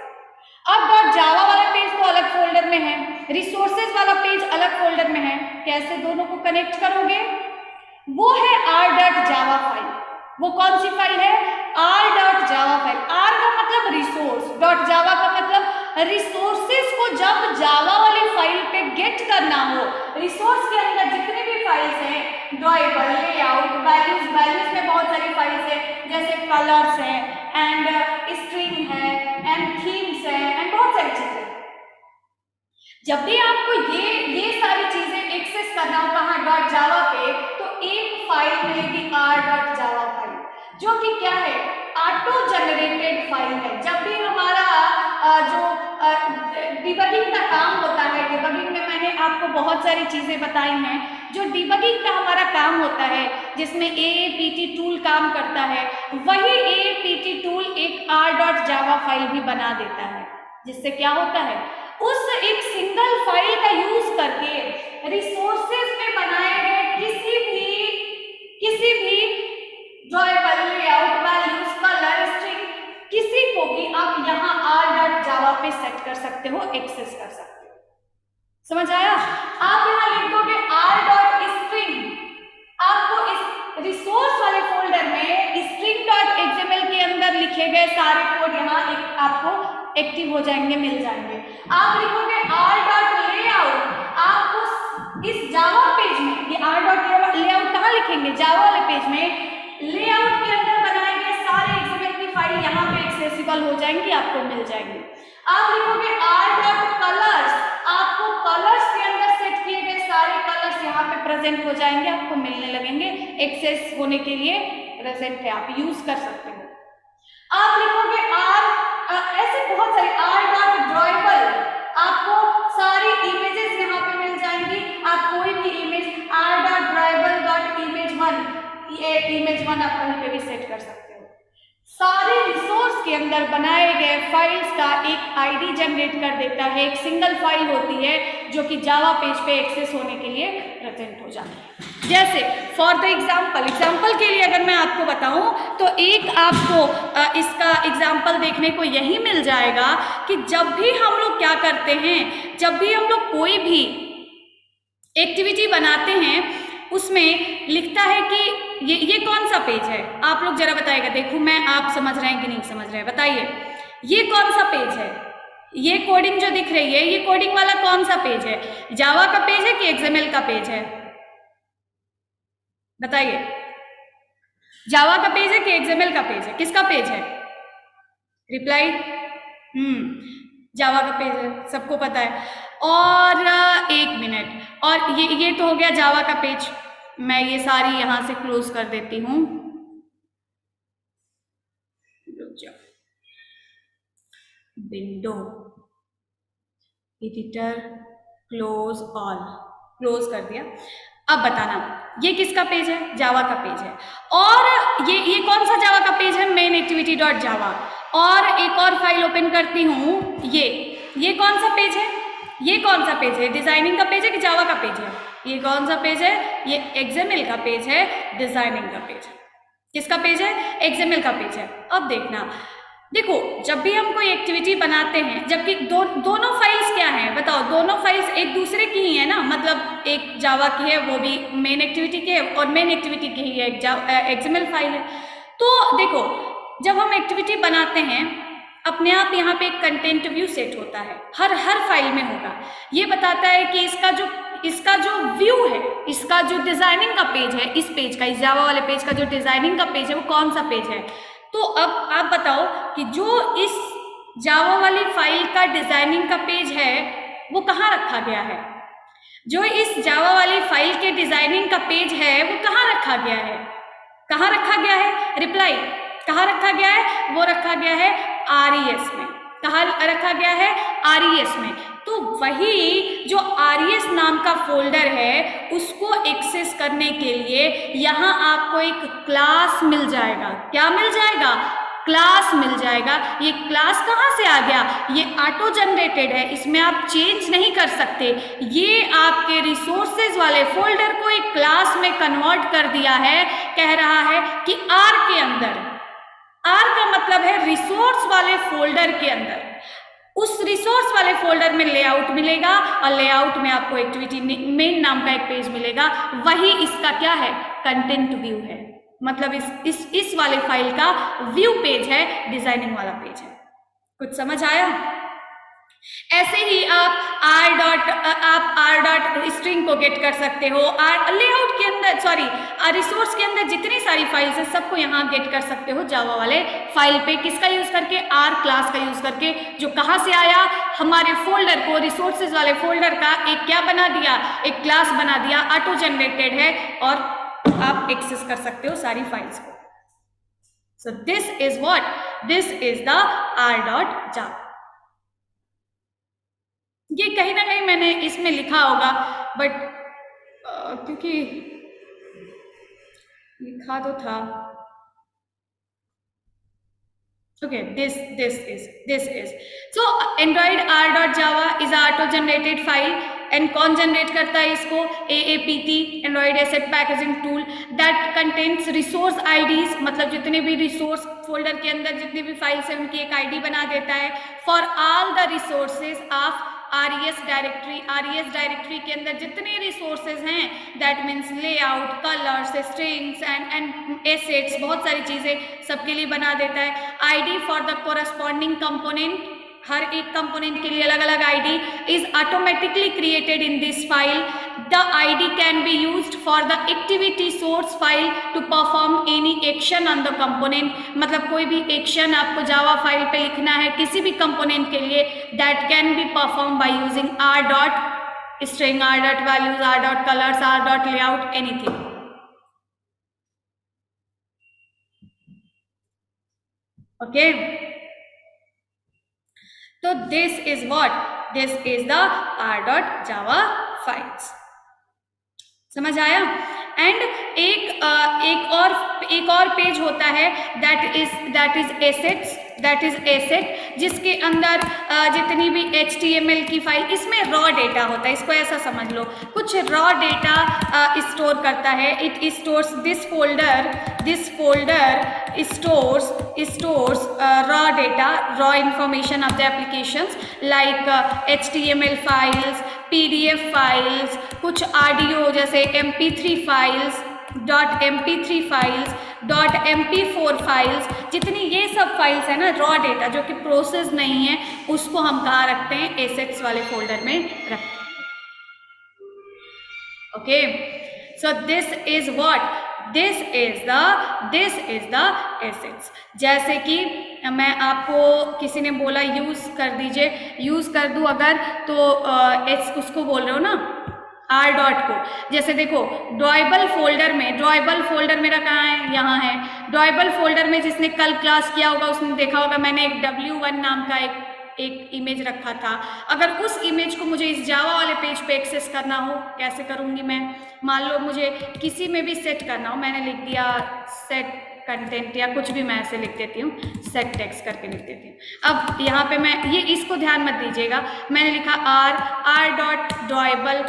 अब .java वाला पेज तो अलग फोल्डर में है, रिसोर्सेज वाला पेज अलग फोल्डर में है। कैसे दोनों को कनेक्ट करोगे? वो है r.java फाइल। वो कौन सी फाइल है? r.java file. r का मतलब रिसोर्स, .java का मतलब रिसोर्सेज को जब जावा वाली फाइल पे गेट करना हो, रिसोर्स के अंदर जितने भी फाइल्स हैं, ड्राइवर, लेआउट, वैल्यूज, वैल्यूज में बहुत सारी फाइल्स हैं जैसे कलर्स है एंड स्ट्रिंग है एंड थीम्स है एंड बहुत सारी चीजें। जब भी आपको ये सारी चीजें एक्सेस करना हो कहाँ, डॉट जावा पे, तो एक फाइल मिलेगी r.java फाइल, जो कि क्या है, ऑटो जनरेटेड फाइल है। जब भी हमारा जो डिबगिंग का काम होता है, डिबगिंग में मैंने आपको बहुत सारी चीजें बताई हैं, जो डिबगिंग का हमारा काम होता है जिसमें AAPT टूल काम करता है, वही AAPT टूल एक r.java फाइल भी बना देता है, जिससे क्या होता है, उस एक सिंगल फाइल का यूज करके रिसोर्सेज में बनाए गए किसी भी driver, layout, values, colour, string, किसी को भी आप यहाँ r.java पे सेट कर सकते हो, एक्सेस कर सकते हो। समझ आया? आप यहाँ लिख दोगे r.string, आपको इस रिसोर्स वाले फोल्डर में string.xml के अंदर लिखे गए सारे कोड यहाँ आपको एक्टिव हो जाएंगे, मिल जाएंगे। आप लिखोगे r.layout, आपको इस जावा पेज में, ये r.layout कहाँ लिखेंगे, जावा वाले पेज में, लेआउट के अंदर बनाए गए सारे XML की फाइल यहाँ पे एक्सेसिबल हो जाएंगी, आपको मिल जाएंगे। आप लिखोगे r.colors, आपको कलर्स के अंदर सेट किए गए सारे कलर्स यहाँ पे प्रेजेंट हो जाएंगे, आपको मिलने लगेंगे, एक्सेस होने के लिए प्रेजेंट है, आप यूज कर सकते हो। आप लिखोगे ऐसे बहुत सारे r.drawable, आपको सारी इमेजेस यहाँ पे मिल जाएंगी, आप कोई भी इमेज r.drawable.image1, ये image1 आप कहीं पे भी सेट कर सकते हो। सारे रिसोर्स के अंदर बनाए गए फाइल्स का एक आईडी जनरेट कर देता है, एक सिंगल फाइल होती है जो कि जावा पेज पे एक्सेस होने के लिए प्रेजेंट हो जाती है। जैसे फॉर द एग्जाम्पल के लिए अगर मैं आपको बताऊं तो एक आपको इसका एग्जाम्पल देखने को यही मिल जाएगा कि जब भी हम लोग क्या करते हैं, जब भी हम लोग कोई भी एक्टिविटी बनाते हैं उसमें लिखता है कि ये कौन सा पेज है, आप लोग जरा बताइएगा, देखो मैं आप समझ रहे हैं कि नहीं समझ रहे हैं, बताइए ये कौन सा पेज है, ये कोडिंग जो दिख रही है ये कोडिंग वाला कौन सा पेज है, जावा का पेज है कि XML का पेज है, बताइए, जावा का पेज है कि XML का पेज है, किसका पेज है, रिप्लाई, जावा का पेज है, सबको पता है। और एक मिनट, और ये तो हो गया जावा का पेज, मैं ये सारी यहां से क्लोज कर देती हूं, window editor, close all, close कर दिया। अब बताना ये किसका पेज है, जावा का पेज है, और ये कौन सा जावा का पेज है, मेन एक्टिविटी डॉट जावा। और एक और फाइल ओपन करती हूँ, ये कौन सा पेज है, ये कौन सा पेज है, डिजाइनिंग का पेज है कि जावा का पेज है, ये कौन सा पेज है, ये XML का पेज है, डिजाइनिंग का पेज है, किसका पेज है, XML का पेज है। अब देखना, देखो जब भी हम कोई एक्टिविटी बनाते हैं, जबकि दोनों फाइल्स क्या हैं बताओ, दोनों फाइल्स एक दूसरे की ही है ना, मतलब एक जावा की है वो भी मेन एक्टिविटी की है और मेन एक्टिविटी की ही है एक XML फाइल है। तो देखो जब हम एक्टिविटी बनाते हैं अपने आप यहाँ पे एक कंटेंट व्यू सेट होता है, हर फाइल में होगा, ये बताता है कि इसका जो व्यू है, इसका जो डिजाइनिंग का पेज है, इस पेज का, इस जावा वाले पेज का जो डिजाइनिंग का पेज है वो कौन सा पेज है। तो अब आप बताओ कि जो इस जावा वाली फाइल का डिजाइनिंग का पेज है वो कहाँ रखा गया है, जो इस जावा वाली फाइल के डिजाइनिंग का पेज है वो कहाँ रखा गया है, कहाँ रखा गया है, रिप्लाई, कहाँ रखा गया है, वो रखा गया है RES में, कहाँ रखा गया है, RES में। तो वही जो RES नाम का फोल्डर है उसको एक्सेस करने के लिए यहाँ आपको एक क्लास मिल जाएगा, क्या मिल जाएगा, क्लास मिल जाएगा। ये क्लास कहाँ से आ गया, ये ऑटो जनरेटेड है, इसमें आप चेंज नहीं कर सकते, ये आपके रिसोर्सेज वाले फोल्डर को एक क्लास में कन्वर्ट कर दिया है, कह रहा है कि R के अंदर, R का मतलब है रिसोर्स वाले फोल्डर के अंदर, उस रिसोर्स वाले फोल्डर में लेआउट मिलेगा और लेआउट में आपको एक्टिविटी मेन नाम का एक पेज मिलेगा, वही इसका क्या है, कंटेंट व्यू है, मतलब इस वाले फाइल का व्यू पेज है, डिजाइनिंग वाला पेज है। कुछ समझ आया? ऐसे ही आप आर डॉट स्ट्रिंग को गेट कर सकते हो। आर लेआउट के अंदर, सॉरी, रिसोर्स के अंदर जितनी सारी फाइल्स है सबको यहाँ गेट कर सकते हो जावा वाले फाइल पे। किसका यूज करके? आर क्लास का यूज करके, जो कहाँ से आया, हमारे फोल्डर को, रिसोर्सेज वाले फोल्डर का एक क्या बना दिया, एक क्लास बना दिया, ऑटो जनरेटेड है, और आप एक्सेस कर सकते हो सारी फाइल्स को। सो this is what, this is the R dot जावा। ये कहीं ना कहीं मैंने इसमें लिखा होगा, बट क्योंकि लिखा तो था। Okay, this is so Android r.java is a auto generated file, and कौन जनरेट करता है इसको? AAPT, Android Asset Packaging Tool, that contains resource IDs, मतलब जितने भी रिसोर्स फोल्डर के अंदर जितनी भी फाइल्स है उनकी एक आईडी बना देता है for all the resources of RES directory. RES directory के अंदर जितने रिसोर्सेज हैं, that means layout, colours, strings and assets, बहुत सारी चीजें सबके लिए बना देता है। ID for the corresponding component, हर एक कंपोनेंट के लिए अलग अलग ID is automatically created in this file. The ID can be used for the activity source file to perform any action on the component, मतलब कोई भी एक्शन आपको जावा फाइल पे लिखना है किसी भी कंपोनेंट के लिए, that can be perform by using R dot string, R dot values, R dot colours, R dot layout, anything. Okay, तो this is what, this is the R dot Java files. समझ आया? And एक और page होता है, that is assets, that is asset, जिसके अंदर जितनी भी HTML की फाइल, इसमें रॉ डेटा होता है। इसको ऐसा समझ लो, कुछ रॉ डेटा स्टोर करता है। It stores this folder stores raw data, raw information of the applications like HTML files, PDF files, कुछ ऑडियो जैसे MP3 files, .mp3 files, .mp4 files, जितनी ये सब फाइल्स है ना, रॉ डेटा जो कि प्रोसेस नहीं है, उसको हम कहाँ रखते हैं? एसेट्स वाले फोल्डर में रखते हैं। Okay, so this is what, this is the assets. जैसे कि मैं आपको किसी ने बोला यूज कर दीजिए, यूज कर दूं अगर, तो उसको बोल रहे हो ना आर डॉट को। जैसे देखो ड्रॉएबल फोल्डर मेरा कहाँ है? यहाँ है। ड्रॉएबल फोल्डर में जिसने कल क्लास किया होगा उसने देखा होगा मैंने एक W1 नाम का एक इमेज रखा था। अगर उस इमेज को मुझे इस जावा वाले पेज पे एक्सेस करना हो, कैसे करूँगी मैं? मान लो मुझे किसी में भी सेट करना हो, मैंने लिख दिया सेट कंटेंट या कुछ भी मैं ऐसे लिख देती हूँ, सेट टेक्स्ट करके लिख देती हूँ। अब यहाँ पे मैं ये, इसको ध्यान मत दीजिएगा, मैंने लिखा are dot drawable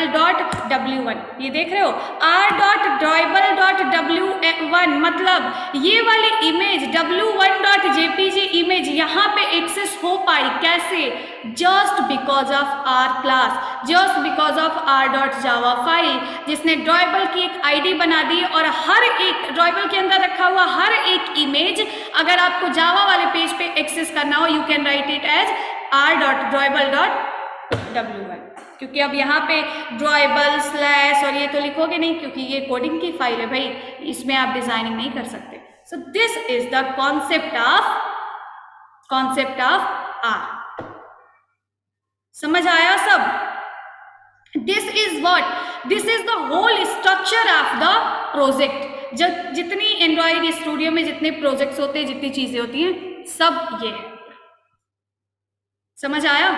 dot W1, ये देख रहे हो are dot drawable dot W1, मतलब ये वाली image W1 dot JPG image यहाँ पे एक्सेस हो पाई कैसे? Just because of R class, just because of R dot Java file, जिसने ड्रॉएबल की एक आईडी बना दी, और हर एक ड्रॉएबल के अंदर रखा हुआ हर एक इमेज अगर आपको जावा वाले पेज पे एक्सेस करना हो, you can write it as R dot drawable dot W1, क्योंकि अब यहाँ पे ड्रॉएबल स्लैश और ये तो लिखोगे नहीं, क्योंकि ये कोडिंग की फाइल है भाई, इसमें आप डिजाइनिंग नहीं कर सकते। So this is the concept of R. समझ आया सब? This is what, this is the whole structure of the project. जब जितनी एंड्रॉइड स्टूडियो में जितने प्रोजेक्ट्स होते हैं, जितनी चीजें होती हैं, सब ये है। समझ आया?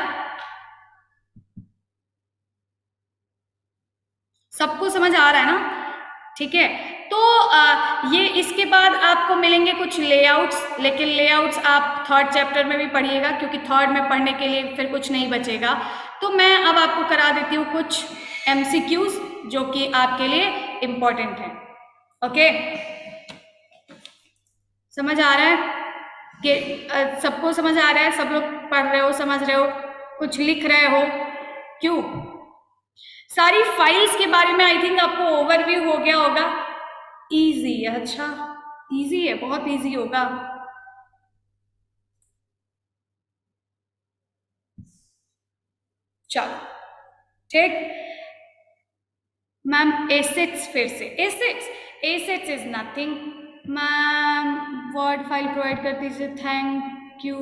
सबको समझ आ रहा है ना? ठीक है, तो ये इसके बाद आपको मिलेंगे कुछ लेआउट्स, लेकिन लेआउट्स आप थर्ड चैप्टर में भी पढ़िएगा, क्योंकि थर्ड में पढ़ने के लिए फिर कुछ नहीं बचेगा। तो मैं अब आपको करा देती हूँ कुछ MCQs जो कि आपके लिए इम्पोर्टेंट है। ओके, समझ आ रहा है कि सबको समझ आ रहा है? सब लोग पढ़ रहे हो, समझ रहे हो, कुछ लिख रहे हो? क्यों? सारी फाइल्स के बारे में आई थिंक आपको ओवरव्यू हो गया होगा। इजी है, अच्छा इजी है, बहुत इजी होगा। चलो ठीक मैम। A6 फिर से A6 is nothing ma'am. Word file provide कर दीजिए, thank you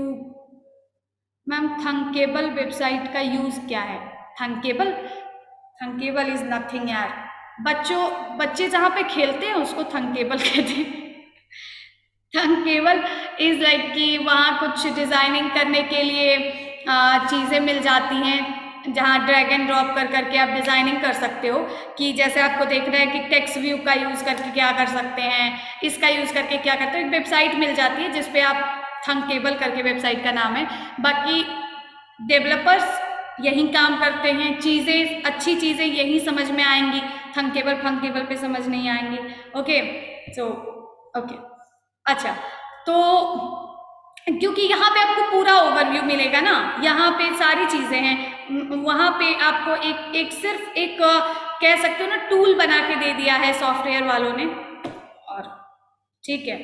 ma'am. Thunkable website का यूज क्या है? थंकेबल इज नथिंग यार। बच्चे जहाँ पे खेलते हैं उसको थंकेबल कहते हैं। थंकेबल इज लाइक कि वहाँ कुछ डिजाइनिंग करने के लिए चीज़ें मिल जाती हैं, जहाँ ड्रैग एंड ड्रॉप कर करके आप डिजाइनिंग कर सकते हो। कि जैसे आपको देख रहे हैं कि टेक्स्ट व्यू का यूज करके क्या कर सकते हैं, इसका यूज करके क्या करते हैं। एक वेबसाइट मिल जाती है जिसपे आप, थंकेबल करके वेबसाइट का नाम है। बाकी डेवलपर्स यही काम करते हैं, चीज़ें अच्छी चीज़ें यही समझ में आएंगी, थंकेबल पे समझ नहीं आएंगी। ओके सो ओके अच्छा। तो क्योंकि यहाँ पे आपको पूरा ओवरव्यू मिलेगा ना, यहाँ पे सारी चीज़ें हैं। वहाँ पे आपको एक सिर्फ एक कह सकते हो ना टूल बना के दे दिया है सॉफ्टवेयर वालों ने। और ठीक है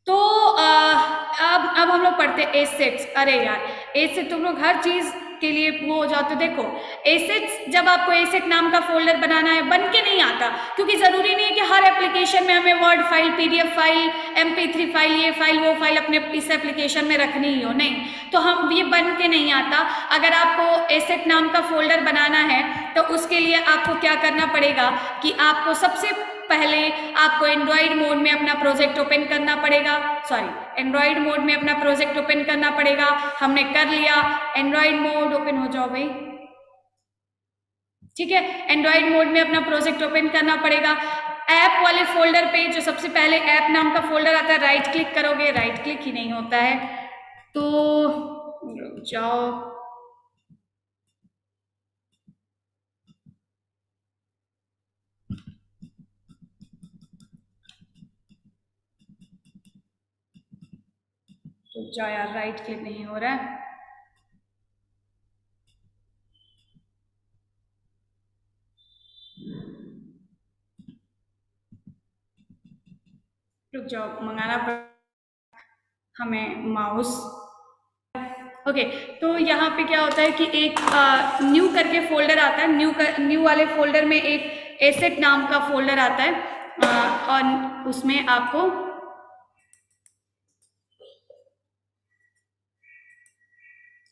तो अब हम लोग पढ़ते एसेट्स। अरे यार एसेट तुम लोग हर चीज के लिए वो हो जाते। देखो एसेट्स, जब आपको एसेट नाम का फोल्डर बनाना है, बन के नहीं आता, क्योंकि जरूरी नहीं है कि हर एप्लीकेशन में हमें word file, PDF file, MP3 file, ये फाइल वो फाइल अपने इस एप्लीकेशन में रखनी ही हो, नहीं। तो हम ये बन के नहीं आता। अगर आपको एसेट नाम का फोल्डर बनाना है तो उसके लिए आपको क्या करना पड़ेगा कि आपको सबसे पहले आपको एंड्रॉइड मोड में अपना प्रोजेक्ट ओपन करना पड़ेगा। एंड्रॉइड मोड में अपना प्रोजेक्ट ओपन करना पड़ेगा। हमने कर लिया, एंड्रॉइड मोड ओपन हो जाओ भाई। ठीक है, एंड्रॉइड मोड में अपना प्रोजेक्ट ओपन करना पड़ेगा। ऐप वाले फोल्डर पे जो सबसे पहले ऐप नाम का फोल्डर आता है, राइट क्लिक करोगे, राइट क्लिक ही नहीं होता है तो जाओ। तो जाओ यार, राइट क्लिक नहीं हो रहा है। रुक जाओ, मंगाना हमें माउस। ओके तो यहाँ पे क्या होता है कि एक न्यू करके फोल्डर आता है। न्यू वाले फोल्डर में एक एसेट नाम का फोल्डर आता है और उसमें आपको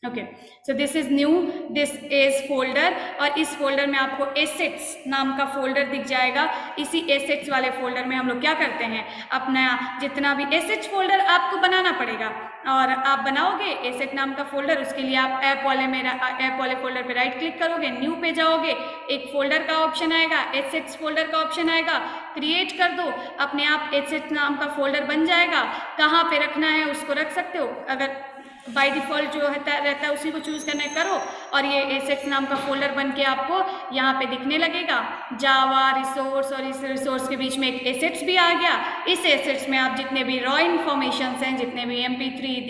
okay so this is new, this is folder, और इस फोल्डर में आपको एसेट्स नाम का फोल्डर दिख जाएगा। इसी एसेट्स वाले फोल्डर में हम लोग क्या करते हैं, अपना जितना भी एसेट्स फोल्डर आपको बनाना पड़ेगा। और आप बनाओगे एसेट नाम का फोल्डर, उसके लिए आप ऐप वाले फोल्डर पे राइट क्लिक करोगे, न्यू पे जाओगे, एक फोल्डर का ऑप्शन आएगा, एसेट्स फोल्डर का ऑप्शन आएगा, क्रिएट कर दो, अपने आप एसेट्स नाम का फोल्डर बन जाएगा। कहाँ पे रखना है उसको रख सकते हो, अगर बाय डिफॉल्ट जो रहता है उसी को चूज करना करो, और ये एसेट्स नाम का फोल्डर बन के आपको यहाँ पे दिखने लगेगा। जावा रिसोर्स, और इस रिसोर्स के बीच में एक एसेट्स भी आ गया। इस एसेट्स में आप जितने भी रॉ इन्फॉर्मेशन हैं, जितने भी MP3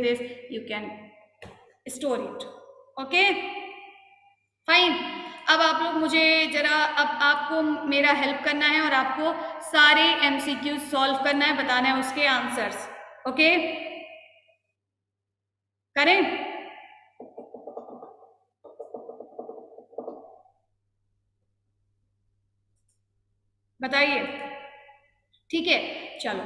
this you can store it. Okay fine. अब आप लोग मुझे जरा, अब आपको मेरा हेल्प करना है और आपको सारे MCQ सॉल्व करना है, बताना है उसके आंसर्स। ओके करें? बताइए। ठीक है चलो,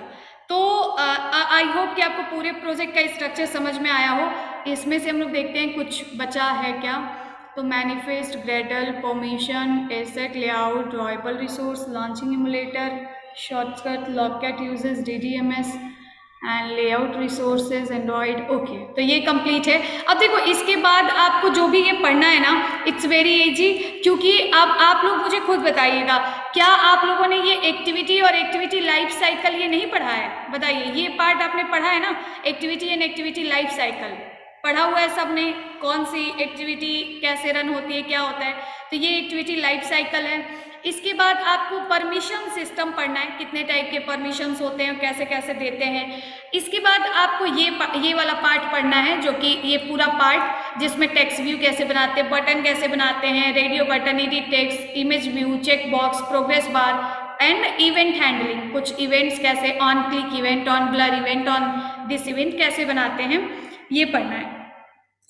तो आई होप कि आपको पूरे प्रोजेक्ट का स्ट्रक्चर समझ में आया हो। इसमें से हम लोग देखते हैं कुछ बचा है क्या। तो manifest, gradle, permission, asset, layout, drawable resource, launching emulator, shortcut, logcat uses, DDMS and layout resources, Android. Okay तो ये कंप्लीट है। अब देखो इसके बाद आपको जो भी ये पढ़ना है ना, इट्स वेरी इजी, क्योंकि अब आप लोग मुझे खुद बताइएगा, क्या आप लोगों ने ये एक्टिविटी और एक्टिविटी लाइफ साइकिल ये नहीं पढ़ा है? बताइए, ये पार्ट आपने पढ़ा है ना, activity and activity life cycle पढ़ा हुआ है सबने? कौन सी एक्टिविटी कैसे रन होती है, क्या होता है, तो ये एक्टिविटी लाइफ साइकिल है। इसके बाद आपको परमिशन सिस्टम पढ़ना है, कितने टाइप के परमिशंस होते हैं, कैसे कैसे देते हैं। इसके बाद आपको ये वाला पार्ट पढ़ना है, जो कि ये पूरा पार्ट जिसमें टेक्स्ट व्यू कैसे बनाते हैं, बटन कैसे बनाते हैं, radio button, edit text, image view, check box, progress bar and event handling, कुछ इवेंट्स कैसे, on click event, on blur event, on this event कैसे बनाते हैं, ये पढ़ना है।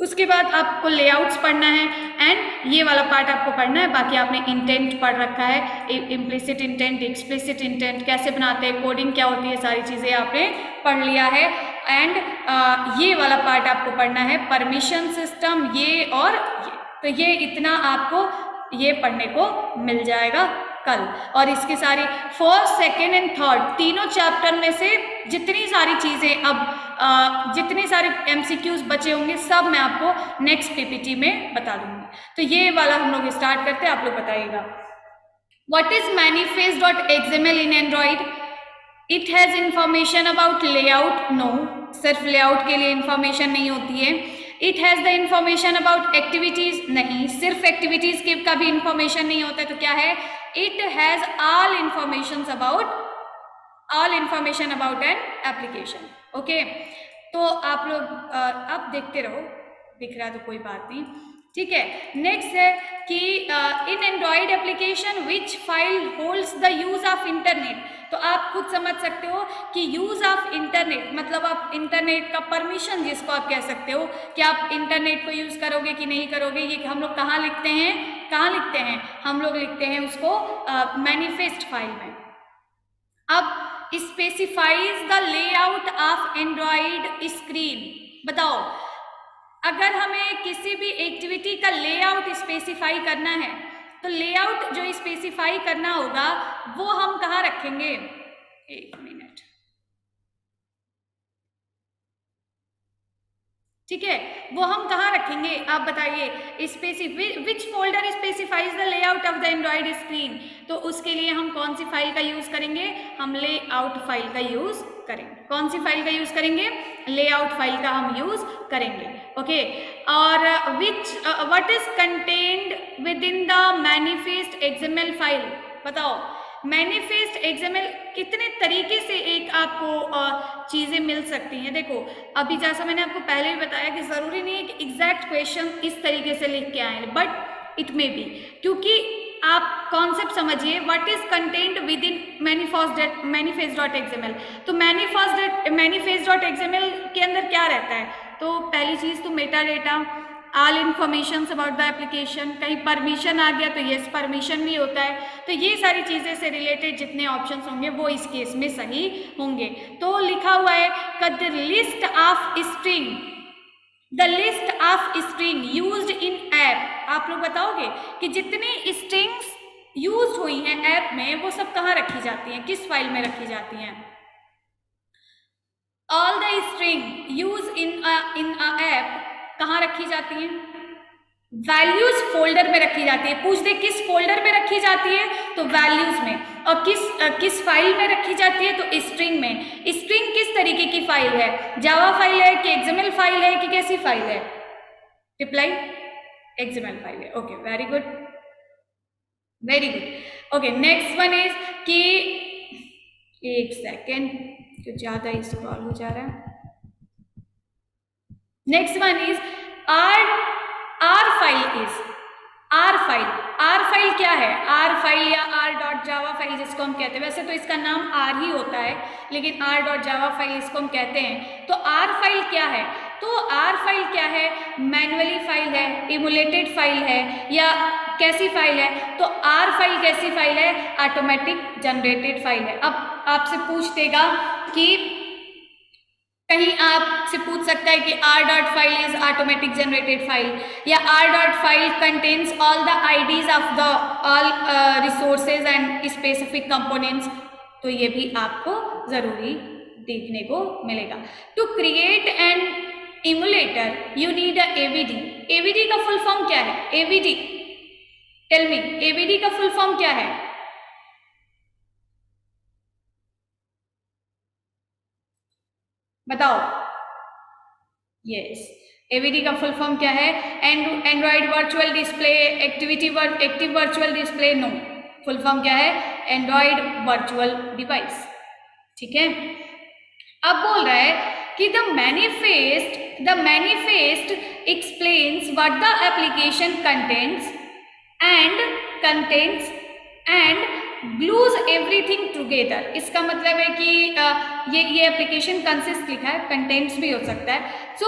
उसके बाद आपको लेआउट्स पढ़ना है एंड ये वाला पार्ट आपको पढ़ना है। बाकी आपने इंटेंट पढ़ रखा है, इम्प्लिसिट इंटेंट, एक्सप्लिसिट इंटेंट कैसे बनाते हैं, कोडिंग क्या होती है, सारी चीज़ें आपने पढ़ लिया है। एंड ये वाला पार्ट आपको पढ़ना है, परमिशन सिस्टम, ये और ये। तो ये इतना आपको ये पढ़ने को मिल जाएगा कल। और इसकी सारी फर्स्ट, सेकेंड एंड थर्ड तीनों चैप्टर में से जितनी सारी चीज़ें अब जितने सारे MCQs बचे होंगे सब मैं आपको नेक्स्ट PPT में बता दूंगी। तो ये वाला हम लोग स्टार्ट करते हैं, आप लोग बताइएगा। What is manifest.xml in Android? It has information about layout? No, सिर्फ लेआउट के लिए इंफॉर्मेशन नहीं होती है। It has the information about activities? नहीं, सिर्फ एक्टिविटीज का भी इंफॉर्मेशन नहीं होता है। तो क्या है? It has all information about an application. Okay, तो आप लोग अब देखते रहो, दिख रहा तो कोई बात नहीं, ठीक है। नेक्स्ट है कि in Android application which file holds the use of internet. तो आप खुद समझ सकते हो कि यूज ऑफ इंटरनेट मतलब आप इंटरनेट का परमिशन जिसको आप कह सकते हो कि आप इंटरनेट को यूज करोगे कि नहीं करोगे, ये हम लोग कहाँ लिखते हैं, हम लोग लिखते हैं उसको मैनिफेस्ट फाइल में। अब specifies the layout of Android screen. बताओ, अगर हमें किसी भी एक्टिविटी का लेआउट स्पेसिफाई करना है तो लेआउट जो स्पेसिफाई करना होगा वो हम कहाँ रखेंगे? एक मिनट, ठीक है, वो हम कहाँ रखेंगे आप बताइए? Which folder specifies the layout of the Android screen. तो उसके लिए हम कौन सी फाइल का यूज करेंगे? हम लेआउट फाइल का यूज करेंगे। कौन सी फाइल का यूज करेंगे? लेआउट फाइल का हम यूज करेंगे। ओके, और what is contained with in the manifest XML file? बताओ, मैनिफेस्ट XML कितने तरीके से एक आपको चीज़ें मिल सकती हैं। देखो, अभी जैसा मैंने आपको पहले भी बताया कि ज़रूरी नहीं है कि एग्जैक्ट क्वेश्चन इस तरीके से लिख के आए, बट इट मे बी, क्योंकि आप कॉन्सेप्ट समझिए, what is content with in manifest.xml। तो manifest.xml के अंदर क्या रहता है? तो पहली चीज़ तो Meta data, all information about the application, कहीं परमिशन आ गया तो येस परमिशन भी होता है। तो ये सारी चीज़ें से रिलेटेड जितने ऑप्शंस होंगे वो इस केस में सही होंगे। तो लिखा हुआ है the list of string used in app. आप लोग बताओगे कि जितनी स्ट्रिंग्स यूज हुई हैं ऐप में वो सब कहाँ रखी जाती हैं, किस फाइल में रखी जाती हैं? All the string use in app कहाँ रखी जाती हैं? वैल्यूज फोल्डर में रखी जाती है। पूछ दे किस फोल्डर में रखी जाती है? तो वैल्यूज में। और किस फाइल में रखी जाती है? तो स्ट्रिंग में। स्ट्रिंग किस तरीके की फाइल है? जावा फाइल है कि XML फाइल है कि कैसी फाइल है? रिप्लाई, XML फाइल है। Okay, very good, very good. Okay, next one is कि एक सेकेंड, जो ज्यादा स्क्रॉल हो जा रहा है। Next one is R file क्या है? R फाइल या R.java फाइल जिसको हम कहते हैं, वैसे तो इसका नाम R ही होता है लेकिन R.java फाइल इसको हम कहते हैं। तो R फाइल क्या है? तो R फाइल क्या है? मैनुअली फाइल है, इमुलेटेड फाइल है या कैसी फाइल है? तो R फाइल कैसी फाइल है? ऑटोमेटिक जनरेटेड फाइल है। अब आपसे पूछ देगा कि कहीं आपसे पूछ सकता है कि R.file is automatic generated file या R.file contains all the IDs of the all resources and specific components. तो ये भी आपको जरूरी देखने को मिलेगा। To create an emulator you need a AVD। AVD का फुल फॉर्म क्या है? AVD, टेल मी, AVD का फुल फॉर्म क्या है? बताओ। यस, AVD का फुल फॉर्म क्या है? Android virtual display, active virtual display. No, full form क्या है? Android virtual device. ठीक है, अब बोल रहा है कि the manifest explains what the application contents and glues everything together, इसका मतलब है कि ये एप्लीकेशन कंसिस्ट लिखा है, कंटेंट्स भी हो सकता है। सो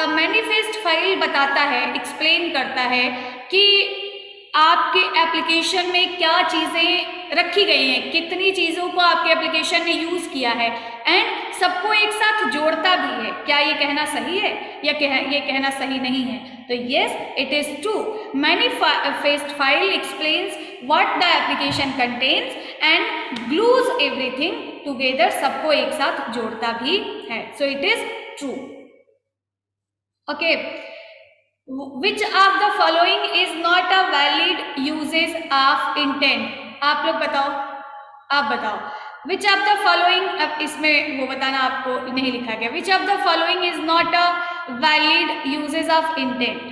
मैनिफेस्ट फाइल बताता है, एक्सप्लेन करता है कि आपके एप्लीकेशन में क्या चीज़ें रखी गई हैं, कितनी चीज़ों को आपके एप्लीकेशन ने यूज़ किया है, एंड सबको एक साथ जोड़ता भी है। क्या ये कहना सही है या ये कहना सही नहीं है? तो yes, it is true. Manifest file explains what the application contains and glues everything together, सबको एक साथ जोड़ता भी है। So it is true. Okay, which of the following is not a valid usages of intent? आप लोग बताओ, आप बताओ विच ऑफ द फॉलोइंग, अब इसमें वो बताना आपको नहीं लिखा गया, which of the following is not a valid usages of intent?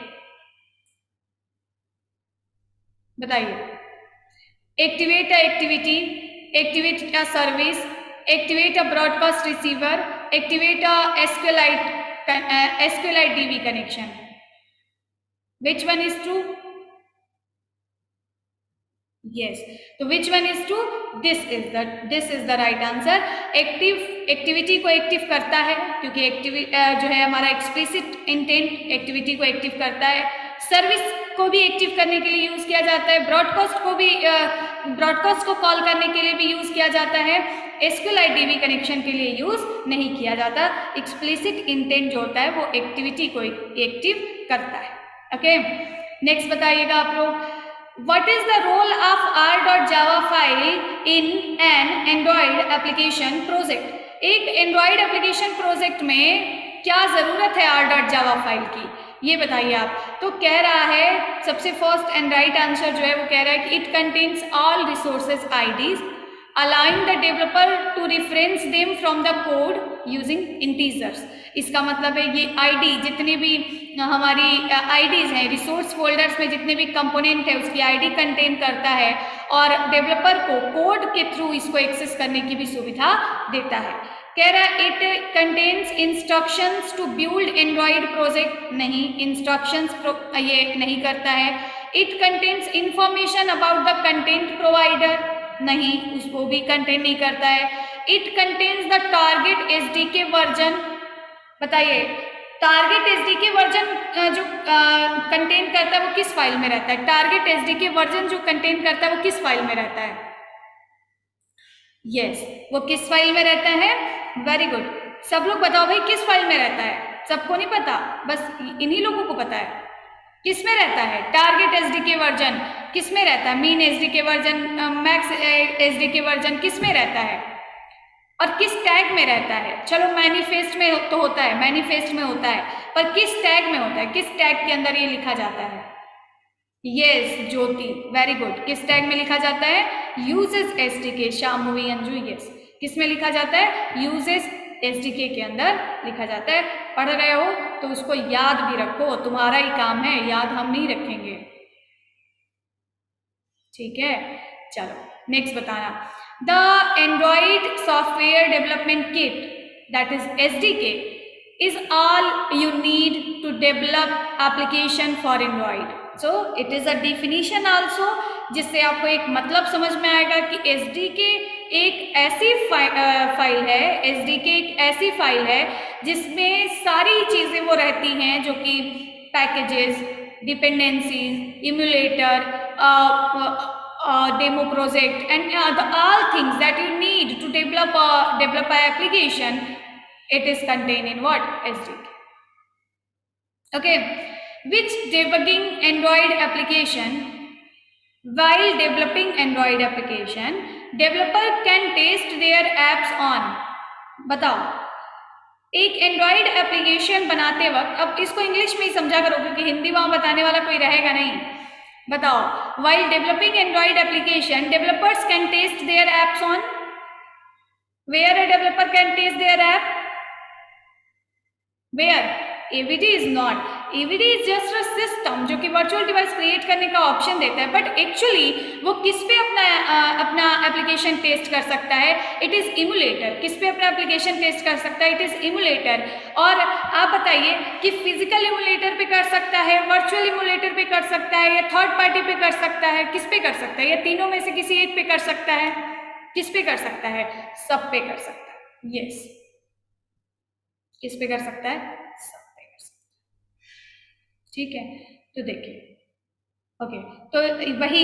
बताइए। Activate a activity, activate a service, activate a broadcast receiver, activate a SQLite DB connection. Which one is true? Yes. तो which one is true? This is the right answer. Activity को active करता है, क्योंकि जो है हमारा explicit intent activity को active करता है। सर्विस को भी एक्टिव करने के लिए यूज किया जाता है। ब्रॉडकास्ट को कॉल करने के लिए भी यूज किया जाता है। SQLite DB कनेक्शन के लिए यूज नहीं किया जाता। एक्सप्लिसिट इंटेंट जो होता है वो एक्टिविटी को एक्टिव करता है। ओके, नेक्स्ट बताइएगा आप लोग। What is the role of R.Java file in an Android application project? एक Android application project में क्या जरूरत है R.Java फाइल की, ये बताइए आप। तो कह रहा है, सबसे फर्स्ट एंड राइट आंसर जो है वो कह रहा है कि it contains all resources IDs allowing the developer to reference them from the code using integers। इसका मतलब है ये ID, जितने भी हमारी IDs हैं, रिसोर्स फोल्डर्स में जितने भी कंपोनेंट है उसकी ID कंटेन करता है, और डेवलपर को कोड के थ्रू इसको एक्सेस करने की भी सुविधा देता है। कह रहा है it contains instructions to build Android project, नहीं, इंस्ट्रक्शंस ये नहीं करता है। It contains information about the content provider, नहीं, उसको भी कंटेन नहीं करता है। It contains the target SDK version, बताइए टारगेट SDK वर्जन जो कंटेन करता है वो किस फाइल में रहता है? टारगेट SDK वर्जन जो कंटेन करता है वो किस फाइल में रहता है? यस, वो किस फाइल में रहता है? वेरी गुड, सब लोग बताओ भाई किस फाइल में रहता है? सबको नहीं पता, बस इन्हीं लोगों को पता है। किस में रहता है टारगेट SDK वर्जन? किस में रहता है? Mean SDK version, max SDK version किस में रहता है और किस टैग में रहता है? चलो मैनिफेस्ट में तो होता है, मैनिफेस्ट में होता है, पर किस टैग में होता है? किस टैग के अंदर ये लिखा जाता है? यस ज्योति, वेरी गुड, किस टैग में लिखा जाता है? Uses SDK, Shambhavi Anju, yes, किस में लिखा जाता है? यूजेस SDK के अंदर लिखा जाता है। पढ़ रहे हो तो उसको याद भी रखो, तुम्हारा ही काम है, याद हम नहीं रखेंगे, ठीक है। चलो नेक्स्ट बताना। The Android software development kit, that is SDK, is all you need to develop application for Android. So it is a definition also, जिससे आपको एक मतलब समझ में आएगा कि SDK एक ऐसी फाइल है, SDK एक ऐसी फाइल है जिसमें सारी चीज़ें वो रहती हैं जो कि packages, dependencies, emulator, demo project and all things that you need to develop a application. It is contained in what? SDK. Okay, which debugging Android application, while developing Android application, developer can test their apps on? बताओ, एक Android application बनाते वक्त, अब इसको English में ही समझा करो क्योंकि हिंदी वहां बताने वाला कोई रहेगा नहीं। बताओ, while developing Android application, developers can test their apps on? Where a developer can test their app? Where? AVD is not. EBD is just a system जो कि वर्चुअल डिवाइस क्रिएट करने का ऑप्शन देता है, बट एक्चुअली वो किस पे अपना एप्लीकेशन टेस्ट कर सकता है? It is emulator. किस पे अपना एप्लीकेशन टेस्ट कर सकता है? It is emulator. और आप बताइए कि फिजिकल इमुलेटर पे कर सकता है, वर्चुअल इमुलेटर पे कर सकता है, या थर्ड पार्टी पे कर सकता है? किस पे कर सकता है? या तीनों में से किसी एक पे कर सकता है? किस पे कर सकता है? सब पे कर सकता है। यस, किस पे कर सकता है? सब पे कर सकता है। ठीक है, तो देखिए, ओके, तो वही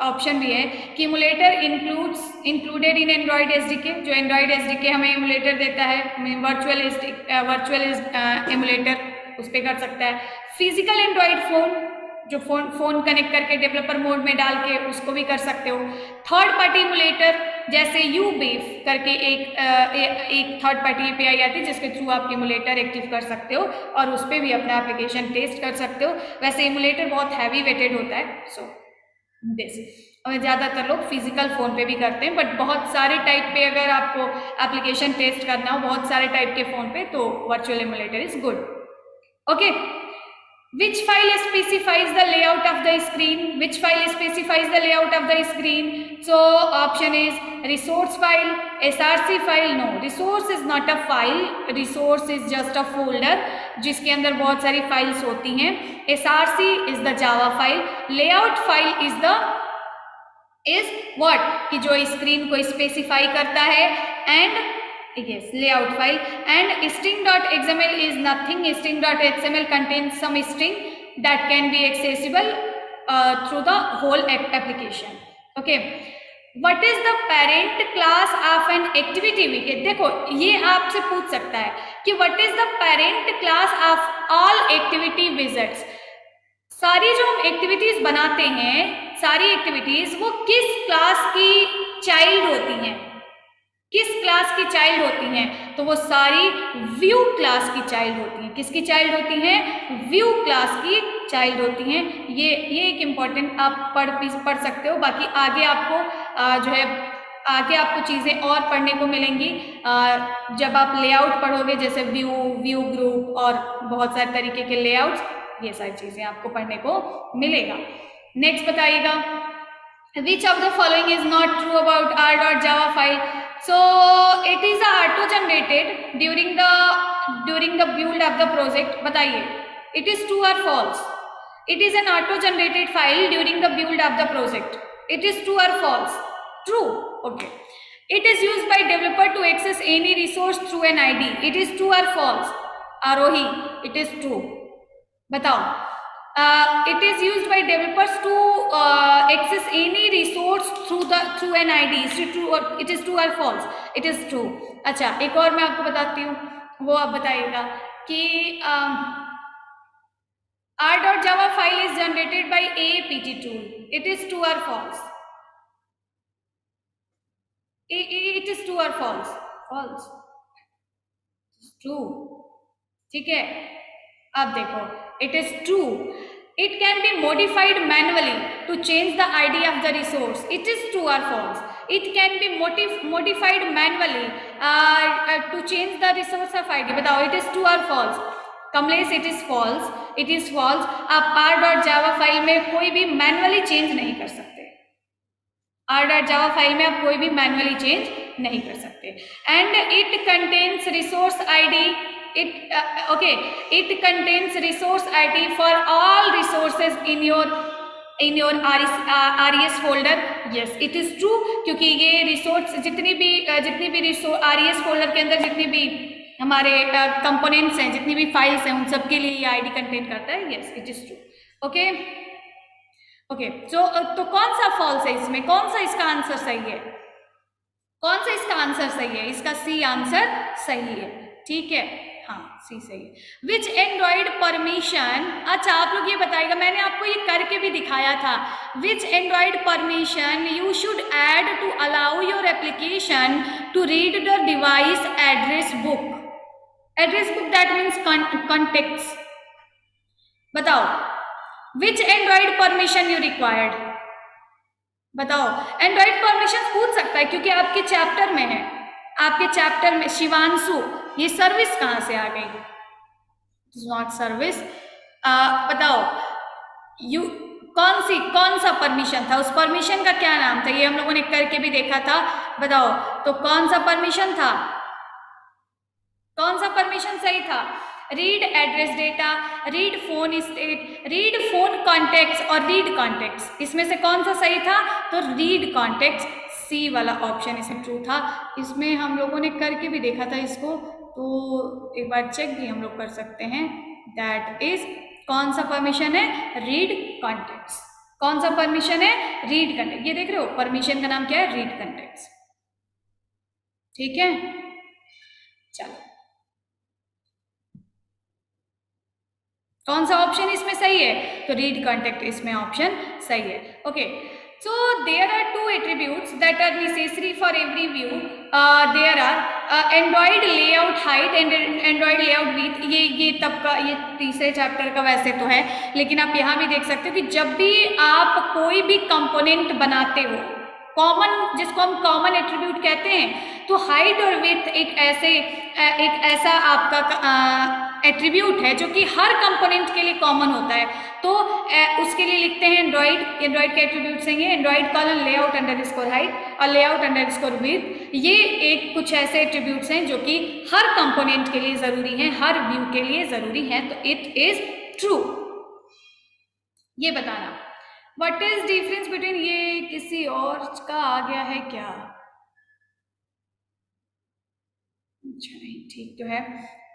ऑप्शन भी है कि इमुलेटर इंक्लूडेड इन एंड्रॉइड एसडीके। जो एंड्रॉइड एसडीके हमें इमुलेटर देता है, वर्चुअल इमुलेटर, उस पर कर सकता है। फिजिकल एंड्रॉइड फोन, जो फोन कनेक्ट करके डेवलपर मोड में डाल के उसको भी कर सकते हो। थर्ड पार्टी इमुलेटर जैसे यूबेफ करके एक थर्ड पार्टी एपीआई आती है जिसके थ्रू आप इमुलेटर एक्टिव कर सकते हो और उस पर भी अपना एप्लीकेशन टेस्ट कर सकते हो। वैसे इमुलेटर बहुत हैवी वेटेड होता है, सो दिस, और ज़्यादातर लोग फिजिकल फ़ोन पे भी करते हैं, बट बहुत सारे टाइप पे अगर आपको एप्लीकेशन टेस्ट करना हो बहुत सारे टाइप के फ़ोन पे, तो virtual emulator is good. Okay, which file specifies the layout of the screen? Which file specifies the layout of the screen? So option is resource file, src file. No, resource is not a file, resource is just a folder जिसके अंदर बहुत सारी files होती हैं। src is the java file, layout file is what, कि जो screen को specify करता है, and yes, layout file. And string.xml is nothing. String.xml contains some string that can be accessible through the whole application. Okay, what is the parent class of an activity widget? देखो, ये आपसे पूछ सकता है कि what is the parent class of all activity widgets? सारी जो हम एक्टिविटीज बनाते हैं, सारी एक्टिविटीज वो किस क्लास की चाइल्ड होती हैं? किस क्लास की चाइल्ड होती हैं? तो वो सारी व्यू क्लास की चाइल्ड होती हैं। किसकी चाइल्ड होती हैं? व्यू क्लास की चाइल्ड होती हैं। ये एक इम्पॉर्टेंट आप पढ़ सकते हो। बाकी आगे आपको जो है आगे आपको चीज़ें और पढ़ने को मिलेंगी जब आप लेआउट पढ़ोगे, जैसे व्यू ग्रुप और बहुत सारे तरीके के लेआउट्स, ये सारी चीज़ें आपको पढ़ने को मिलेगा। नेक्स्ट बताइएगा, which of the following is not true about r.java file? So it is auto generated during the build of the project. बताइए, it is true or false? It is an auto generated file during the build of the project. It is true or false? True. Okay. It is used by developer to access any resource through an ID. It is true or false? Arohi, it is true. बताओ, it is used by developers to access any resource through an ID. It is true or false? It is true. अच्छा, एक और मैं आपको बताती हूँ, वो आप बताइएगा कि r.java file is generated by AAPT tool. It is true or false? It is true or false? False. True. ठीक है, अब देखो, it is true. It can be modified manually to change the ID of the resource. It is true or false? It can be modified manually to change the resource of ID. बताओ, it is true or false? Kamlesh, it is false. It is false. आप r.java file में कोई भी manually change नहीं कर सकते। r.java file में आप कोई भी मैनुअली चेंज नहीं कर सकते। And it contains resource ID. It contains resource ID for all resources in your RES folder. Yes, it is true, क्योंकि ये रिसोर्स जितनी भी RES फोल्डर के अंदर जितनी भी हमारे कंपोनेंट्स हैं, जितनी भी फाइल्स हैं, उन सब के लिए ये ID कंटेन करता है। Yes, it is true. Okay, तो कौन सा फॉल्स है इसमें? कौन सा इसका आंसर सही है? कौन सा इसका आंसर सही है? इसका सी आंसर सही है। ठीक है, हाँ, सी सही है। विच एंड्रॉइड परमिशन, अच्छा आप लोग ये बताइएगा, मैंने आपको ये करके भी दिखाया था। Which Android permission you should add to allow your application to read the device address book? Address book that means contacts. बताओ, which Android permission you required? बताओ, एंड्रॉइड परमिशन पूछ सकता है क्योंकि आपके चैप्टर में है। आपके चैप्टर में शिवांशु, ये सर्विस कहाँ से आ गई? Not service. बताओ कौन सा परमिशन था, उस परमिशन का क्या नाम था, ये हम लोगों ने करके भी देखा था। बताओ तो कौन सा परमिशन था, कौन सा परमिशन सही था? Read address data, read phone state, read phone contacts और रीड कॉन्टेक्ट्स, इसमें से कौन सा सही था? तो रीड कॉन्टेक्ट्स, सी वाला ऑप्शन इसमें ट्रू था। इसमें हम लोगों ने करके भी देखा था इसको, तो एक बार चेक भी हम लोग कर सकते हैं। दैट इज कौन सा परमिशन है? Read contacts. कौन सा परमिशन है? Read contact. ये देख रहे हो परमिशन का नाम क्या है? Read contacts. ठीक है, चलो कौन सा ऑप्शन इसमें सही है? तो रीड कॉन्टेक्ट इसमें ऑप्शन सही है। Okay, so there are two attributes that are necessary for every view. There are Android layout height and Android layout width. ये तब का, ये तीसरे चैप्टर का वैसे तो है, लेकिन आप यहाँ भी देख सकते हो कि जब भी आप कोई भी कंपोनेंट बनाते हो, कॉमन, जिसको हम कॉमन एट्रीब्यूट कहते हैं, तो हाइट और विड्थ एक ऐसा आपका एट्रीब्यूट है जो कि हर कंपोनेंट के लिए कॉमन होता है। तो उसके लिए लिखते हैं एंड्रॉइड के एट्रीब्यूट्स हैं ये Android colon layout underscore height और लेआउट अंडरस्कोर विड्थ। ये एक कुछ ऐसे एट्रीब्यूट्स हैं जो कि हर कंपोनेंट के लिए जरूरी हैं, हर व्यू के लिए जरूरी हैं, तो इट इज ट्रू। ये बताना व्हाट इज डिफरेंस बिटवीन, ये किसी और का आ गया है क्या? अच्छा नहीं, ठीक तो है।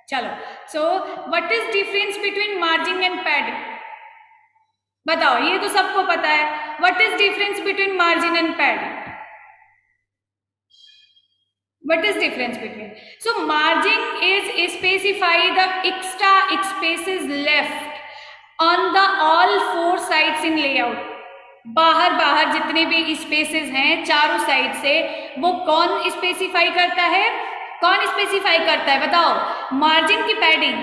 चलो, so what is difference between margin and padding? बताओ, ये तो सबको पता है। What is difference between margin and padding? What is difference between? So margin is specify the extra spaces left on the all four sides in layout. बाहर जितने भी spaces हैं चारों साइड से, वो कौन स्पेसिफाई करता है? कौन स्पेसिफाई करता है बताओ? मार्जिन की पैडिंग,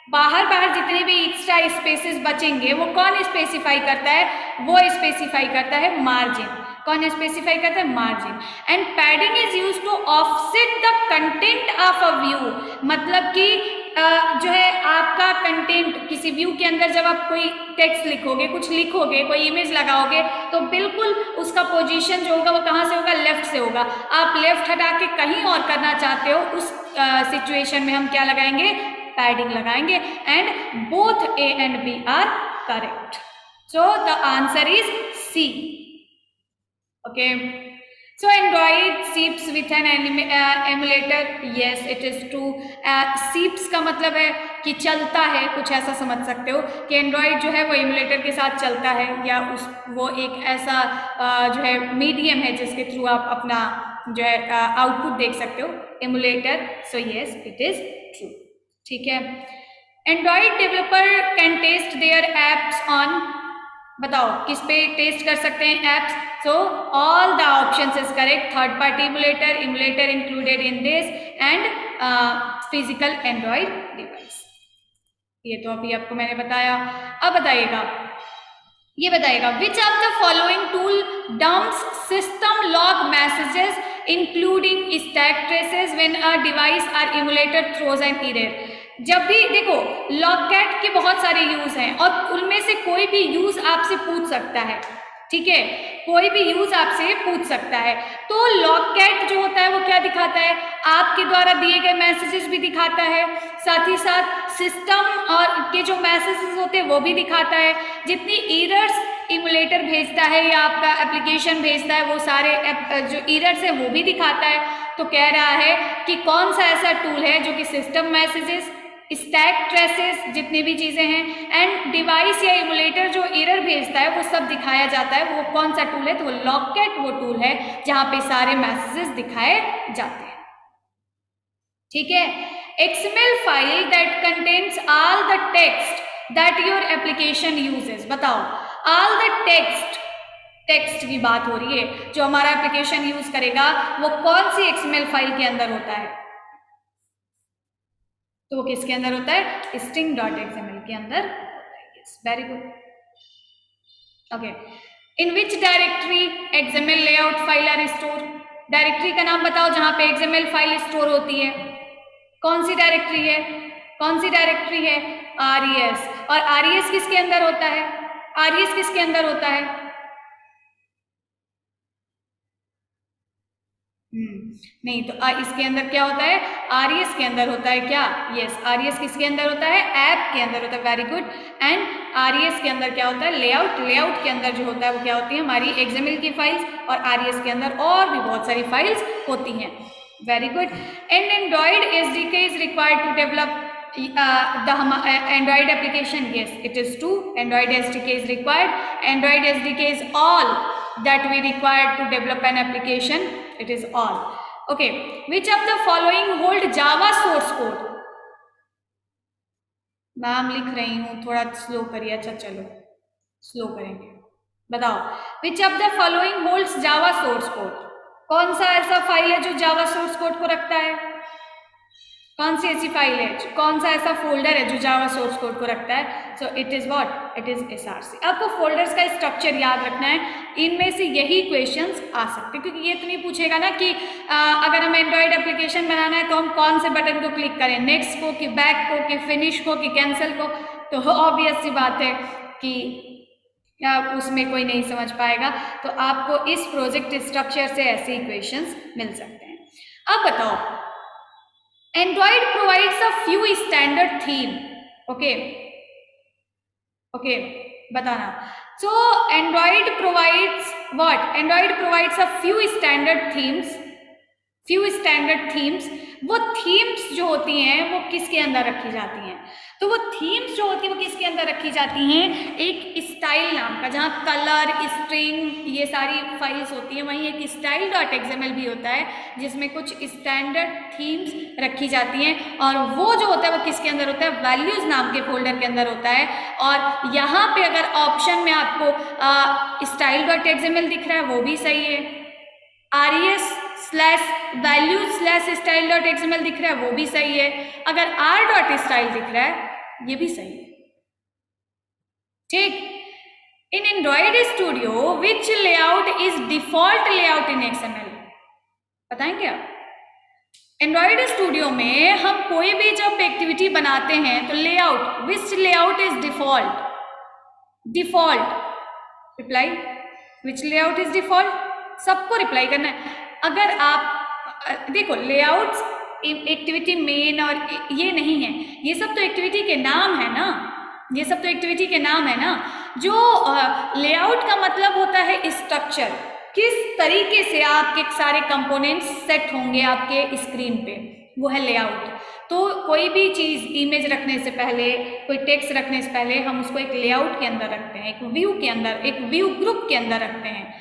बाहर जितने भी एक्स्ट्रा स्पेसेस बचेंगे वो कौन स्पेसिफाई करता है? वो स्पेसिफाई करता है मार्जिन। कौन स्पेसिफाई करता है? Margin. And padding is use to offset the content of a view. मतलब कि जो है आपका कंटेंट किसी व्यू के अंदर, जब आप कोई टेक्स्ट लिखोगे, कुछ लिखोगे, कोई इमेज लगाओगे, तो बिल्कुल उसका पोजीशन जो होगा वो कहाँ से होगा? लेफ्ट से होगा। आप लेफ्ट हटा के कहीं और करना चाहते हो, उस सिचुएशन में हम क्या लगाएंगे? पैडिंग लगाएंगे। And both A and B are correct, so the answer is C. Okay, so Android ships with an emulator, yes it is true। ships का मतलब है कि चलता है, कुछ ऐसा समझ सकते हो कि एंड्रॉयड जो है वो एमुलेटर के साथ चलता है, या वो एक ऐसा जो है मीडियम है जिसके थ्रू आप अपना जो है आउटपुट देख सकते हो, emulator. So yes it is true. ठीक है, Android developer can test their apps on, बताओ किस पे टेस्ट कर सकते हैं apps? So all the options is correct. Third party emulator included in this, and physical Android device. ये तो अभी आपको मैंने बताया। अब बताइएगा, ये बताइएगा which of the following tool dumps system log messages including stack traces when a device or emulator throws an error. जब भी देखो, लॉगकैट के बहुत सारे यूज हैं और उनमें से कोई भी यूज आपसे पूछ सकता है। ठीक है, कोई भी यूज आपसे पूछ सकता है। तो लॉगकैट जो होता है वो क्या दिखाता है? आपके द्वारा दिए गए मैसेजेस भी दिखाता है, साथ ही साथ सिस्टम और के जो मैसेजेस होते हैं वो भी दिखाता है। जितनी एरर्स इमुलेटर भेजता है या आपका एप्लीकेशन भेजता है, वो सारे जो एरर्स है वो भी दिखाता है। तो कह रहा है कि कौन सा ऐसा टूल है जो कि सिस्टम मैसेजेस, स्टैक ट्रेसेस, जितनी भी चीजें हैं, एंड डिवाइस या इमुलेटर जो एरर भेजता है वो सब दिखाया जाता है। वो कौन सा टूल है? तो वो लॉगकैट वो टूल है जहां पे सारे मैसेजेस दिखाए जाते हैं। ठीक है, XML file that contains all the text that your application uses. बताओ, ऑल द टेक्स्ट की बात हो रही है जो हमारा एप्लीकेशन यूज करेगा, वो कौन सी XML फाइल के अंदर होता है? तो वो किसके अंदर होता है? string.xml के अंदर होता है। Yes, very good. Okay, in which directory XML layout file are store? Directory का नाम बताओ जहां पे XML फाइल स्टोर होती है। कौन सी डायरेक्टरी है? कौन सी डायरेक्टरी है? RES, और RES किसके अंदर होता है? RES किसके अंदर होता है? नहीं, तो इसके अंदर क्या होता है? RES के अंदर होता है क्या? यस, RES किसके अंदर होता है? ऐप के अंदर होता है। Very good. एंड RES के अंदर क्या होता है? लेआउट। लेआउट के अंदर जो होता है वो क्या होती है? हमारी XML की फाइल्स, और RES के अंदर और भी बहुत सारी फाइल्स होती हैं। Very good. And Android SDK is required to develop the Android application. Yes, it is true. Android SDK is required. Android SDK is all that we require to develop an application. It is all. Okay, which of the following hold Java source code? Ma'am लिख रही हूँ, थोड़ा slow करिए। अच्छा चलो slow करेंगे। बताओ, which of the following holds Java source code? कौन सा ऐसा फाइल है जो जावा सोर्स कोड को रखता है? कौन सी ऐसी फाइल है, कौन सा ऐसा फोल्डर है जो जावा सोर्स कोड को रखता है? So it is what? It is SRC। आपको फोल्डर्स का स्ट्रक्चर याद रखना है, इनमें से यही क्वेश्चंस आ सकते हैं, क्योंकि ये तो नहीं पूछेगा ना कि अगर हमें एंड्रॉइड एप्लीकेशन बनाना है तो हम कौन से बटन को क्लिक करें, नेक्स्ट को कि बैक को कि फिनिश को कि कैंसिल को। तो ऑब्वियस सी बात है कि उसमें कोई नहीं समझ पाएगा। तो आपको इस प्रोजेक्ट स्ट्रक्चर से ऐसे इक्वेशंस मिल सकते हैं। अब बताओ, Android provides a few standard theme. Okay, बताना। So Android provides what? Android provides a few standard themes. वो थीम्स जो होती हैं वो किसके अंदर रखी जाती हैं? तो वो थीम्स जो होती है वो किसके अंदर रखी जाती हैं? एक स्टाइल नाम का, जहाँ कलर, स्ट्रिंग, ये सारी फाइल्स होती हैं, वहीं एक style.xml भी होता है जिसमें कुछ स्टैंडर्ड थीम्स रखी जाती हैं, और वो जो होता है वो किसके अंदर होता है? वैल्यूज नाम के फोल्डर के अंदर होता है। और यहाँ पे अगर ऑप्शन में आपको style.xml दिख रहा है वो भी सही है, RES/values/style.xml दिख रहा है वो भी सही है, अगर r.style दिख रहा है ये भी सही है। ठीक। In Android studio which layout is default layout in XML? बताएंगे आप? एंड्रॉइड स्टूडियो में हम कोई भी जब एक्टिविटी बनाते हैं तो layout, which layout is default? Reply, which layout is default? सबको रिप्लाई करना है। अगर आप देखो, लेआउट्स एक्टिविटी मेन और ये नहीं है, ये सब तो एक्टिविटी के नाम है ना, ये सब तो एक्टिविटी के नाम है ना। जो लेआउट का मतलब होता है स्ट्रक्चर, किस तरीके से आपके सारे कंपोनेंट्स सेट होंगे आपके स्क्रीन पे, वो है लेआउट। तो कोई भी चीज़, इमेज रखने से पहले, कोई टेक्स्ट रखने से पहले हम उसको एक लेआउट के अंदर रखते हैं, एक व्यू के अंदर, एक व्यू ग्रुप के अंदर रखते हैं।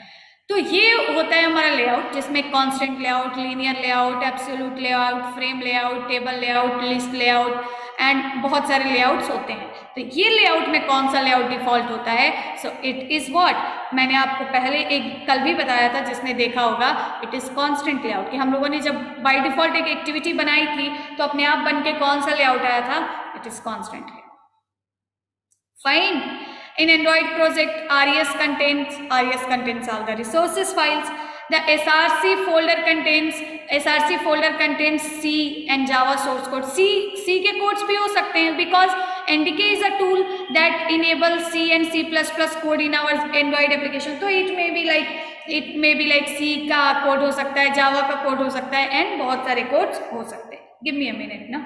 तो ये होता है हमारा लेआउट, जिसमें constant layout, linear layout, absolute layout, frame layout, table layout, list layout and बहुत सारे लेआउट्स होते हैं। तो ये लेआउट में कौन सा लेआउट डिफॉल्ट होता है? So it is what? मैंने आपको पहले एक कल भी बताया था, जिसने देखा होगा, इट इज कांस्टेंट लेआउट। कि हम लोगों ने जब बाय डिफॉल्ट एक एक्टिविटी बनाई थी तो अपने आप बन के कौन सा लेआउट आया था? It is constant layout. Fine. In Android project, RES contains all the resources files. The SRC folder contains C and Java source code. C के codes भी हो सकते हैं, because NDK is a tool that enables C and C++ code in our Android application. तो it may be like C का code हो सकता है, Java का कोड हो सकता है, and बहुत सारे कोड्स हो सकते हैं। Give me a minute ना।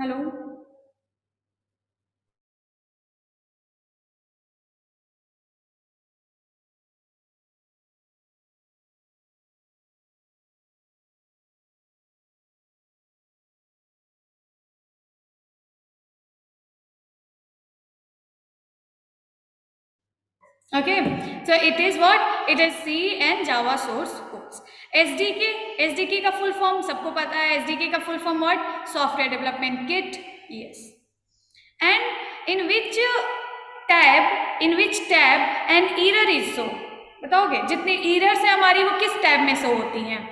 Hello, okay, so it is what? It is C and Java source codes. SDK का full form सबको पता है। SDK का full form what? Software Development Kit. Yes. And in which tab an error is show? बताओगे? जितनी errors है हमारी वो किस टैब में शो होती हैं?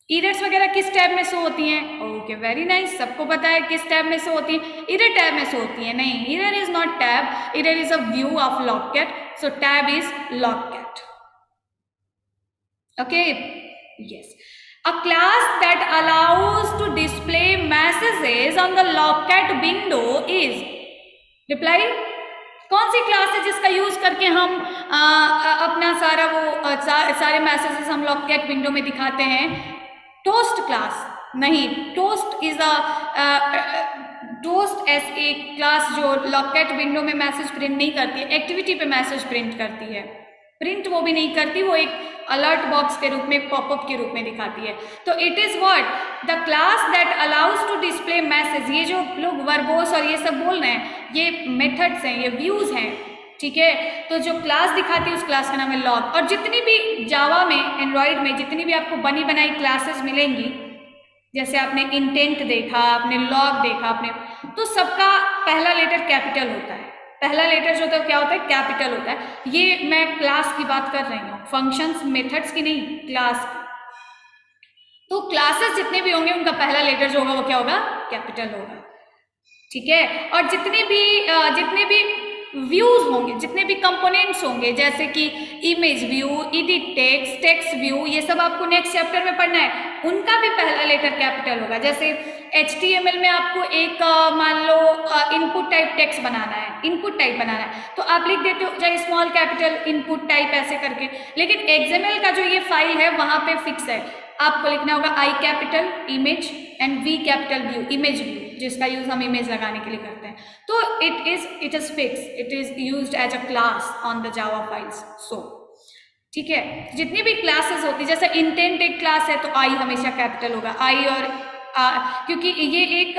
एरर्स वगैरह किस टैब में शो होती हैं? ओके, वेरी नाइस, सबको पता है किस टैब में शो होती हैं। एरर टैब में शो होती है? नहीं, error is not tab, error is a view of logcat, so tab is logcat. Okay, yes. A class that allows to display messages on the logcat window is reply कौन सी class है जिसका use करके हम अपना सारा वो सारे messages हम लॉककेट विंडो में दिखाते हैं? टोस्ट क्लास नहीं, toast is toast S A class जो लॉककेट विंडो में मैसेज प्रिंट नहीं करती है, एक्टिविटी पे मैसेज प्रिंट करती है। प्रिंट वो भी नहीं करती, वो एक अलर्ट बॉक्स के रूप में, पॉपअप के रूप में दिखाती है। तो it is what the class that allows to display message. ये जो लोग वर्बोस और ये सब बोल रहे हैं, ये मेथड्स हैं, ये व्यूज हैं, ठीक है। तो जो क्लास दिखाती है उस क्लास का नाम है लॉग। और जितनी भी जावा में, एंड्रॉयड में जितनी भी आपको बनी बनाई क्लासेस मिलेंगी, जैसे आपने इंटेंट देखा, आपने लॉग देखा, आपने, तो सबका पहला लेटर कैपिटल होता है। पहला लेटर जो होता है क्या होता है? कैपिटल होता है। ये मैं क्लास की बात कर रही हूँ, फंक्शंस मेथड्स की नहीं, क्लास की। तो क्लासेस जितने भी होंगे उनका पहला लेटर जो होगा वो क्या होगा? कैपिटल होगा, ठीक है। और जितने भी व्यूज होंगे, जितने भी कंपोनेंट्स होंगे, जैसे कि image view, edit text, text view, ये सब आपको नेक्स्ट चैप्टर में पढ़ना है, उनका भी पहला लेटर कैपिटल होगा। जैसे HTML में आपको एक मान लो इनपुट टाइप टेक्स्ट बनाना है, इनपुट टाइप बनाना है, तो आप लिख देते हो चाहे स्मॉल कैपिटल इनपुट टाइप ऐसे करके। लेकिन XML का जो ये फाइल है वहां पे फिक्स है, आपको लिखना होगा I capital image and V capital view, image view, जिसका यूज हम इमेज लगाने के लिए करते हैं। तो it is fix, it is used as a class on the Java files. So ठीक है, जितनी भी क्लासेस होती है, जैसे इंटेंट एक क्लास है तो I हमेशा कैपिटल होगा, I और क्योंकि ये एक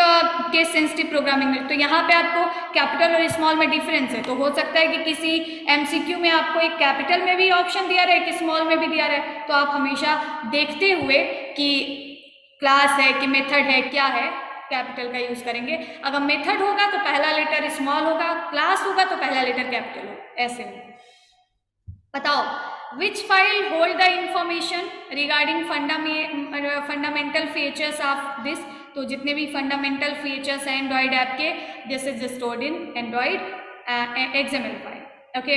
केस सेंसिटिव प्रोग्रामिंग में, तो यहाँ पे आपको कैपिटल और स्मॉल में डिफरेंस है। तो हो सकता है कि किसी MCQ में आपको एक कैपिटल में भी ऑप्शन दिया रहे, कि स्मॉल में भी दिया रहे, तो आप हमेशा देखते हुए कि क्लास है कि मेथड है, क्या है, कैपिटल का यूज करेंगे। अगर मेथड होगा तो पहला लेटर स्मॉल होगा, क्लास होगा तो पहला लेटर कैपिटल होगा, ऐसे होगा। बताओ, which file hold the information regarding fundamental features of this? तो जितने भी फंडामेंटल फीचर्स हैं एंड्रॉइड ऐप के, this is stored in Android XML file, okay.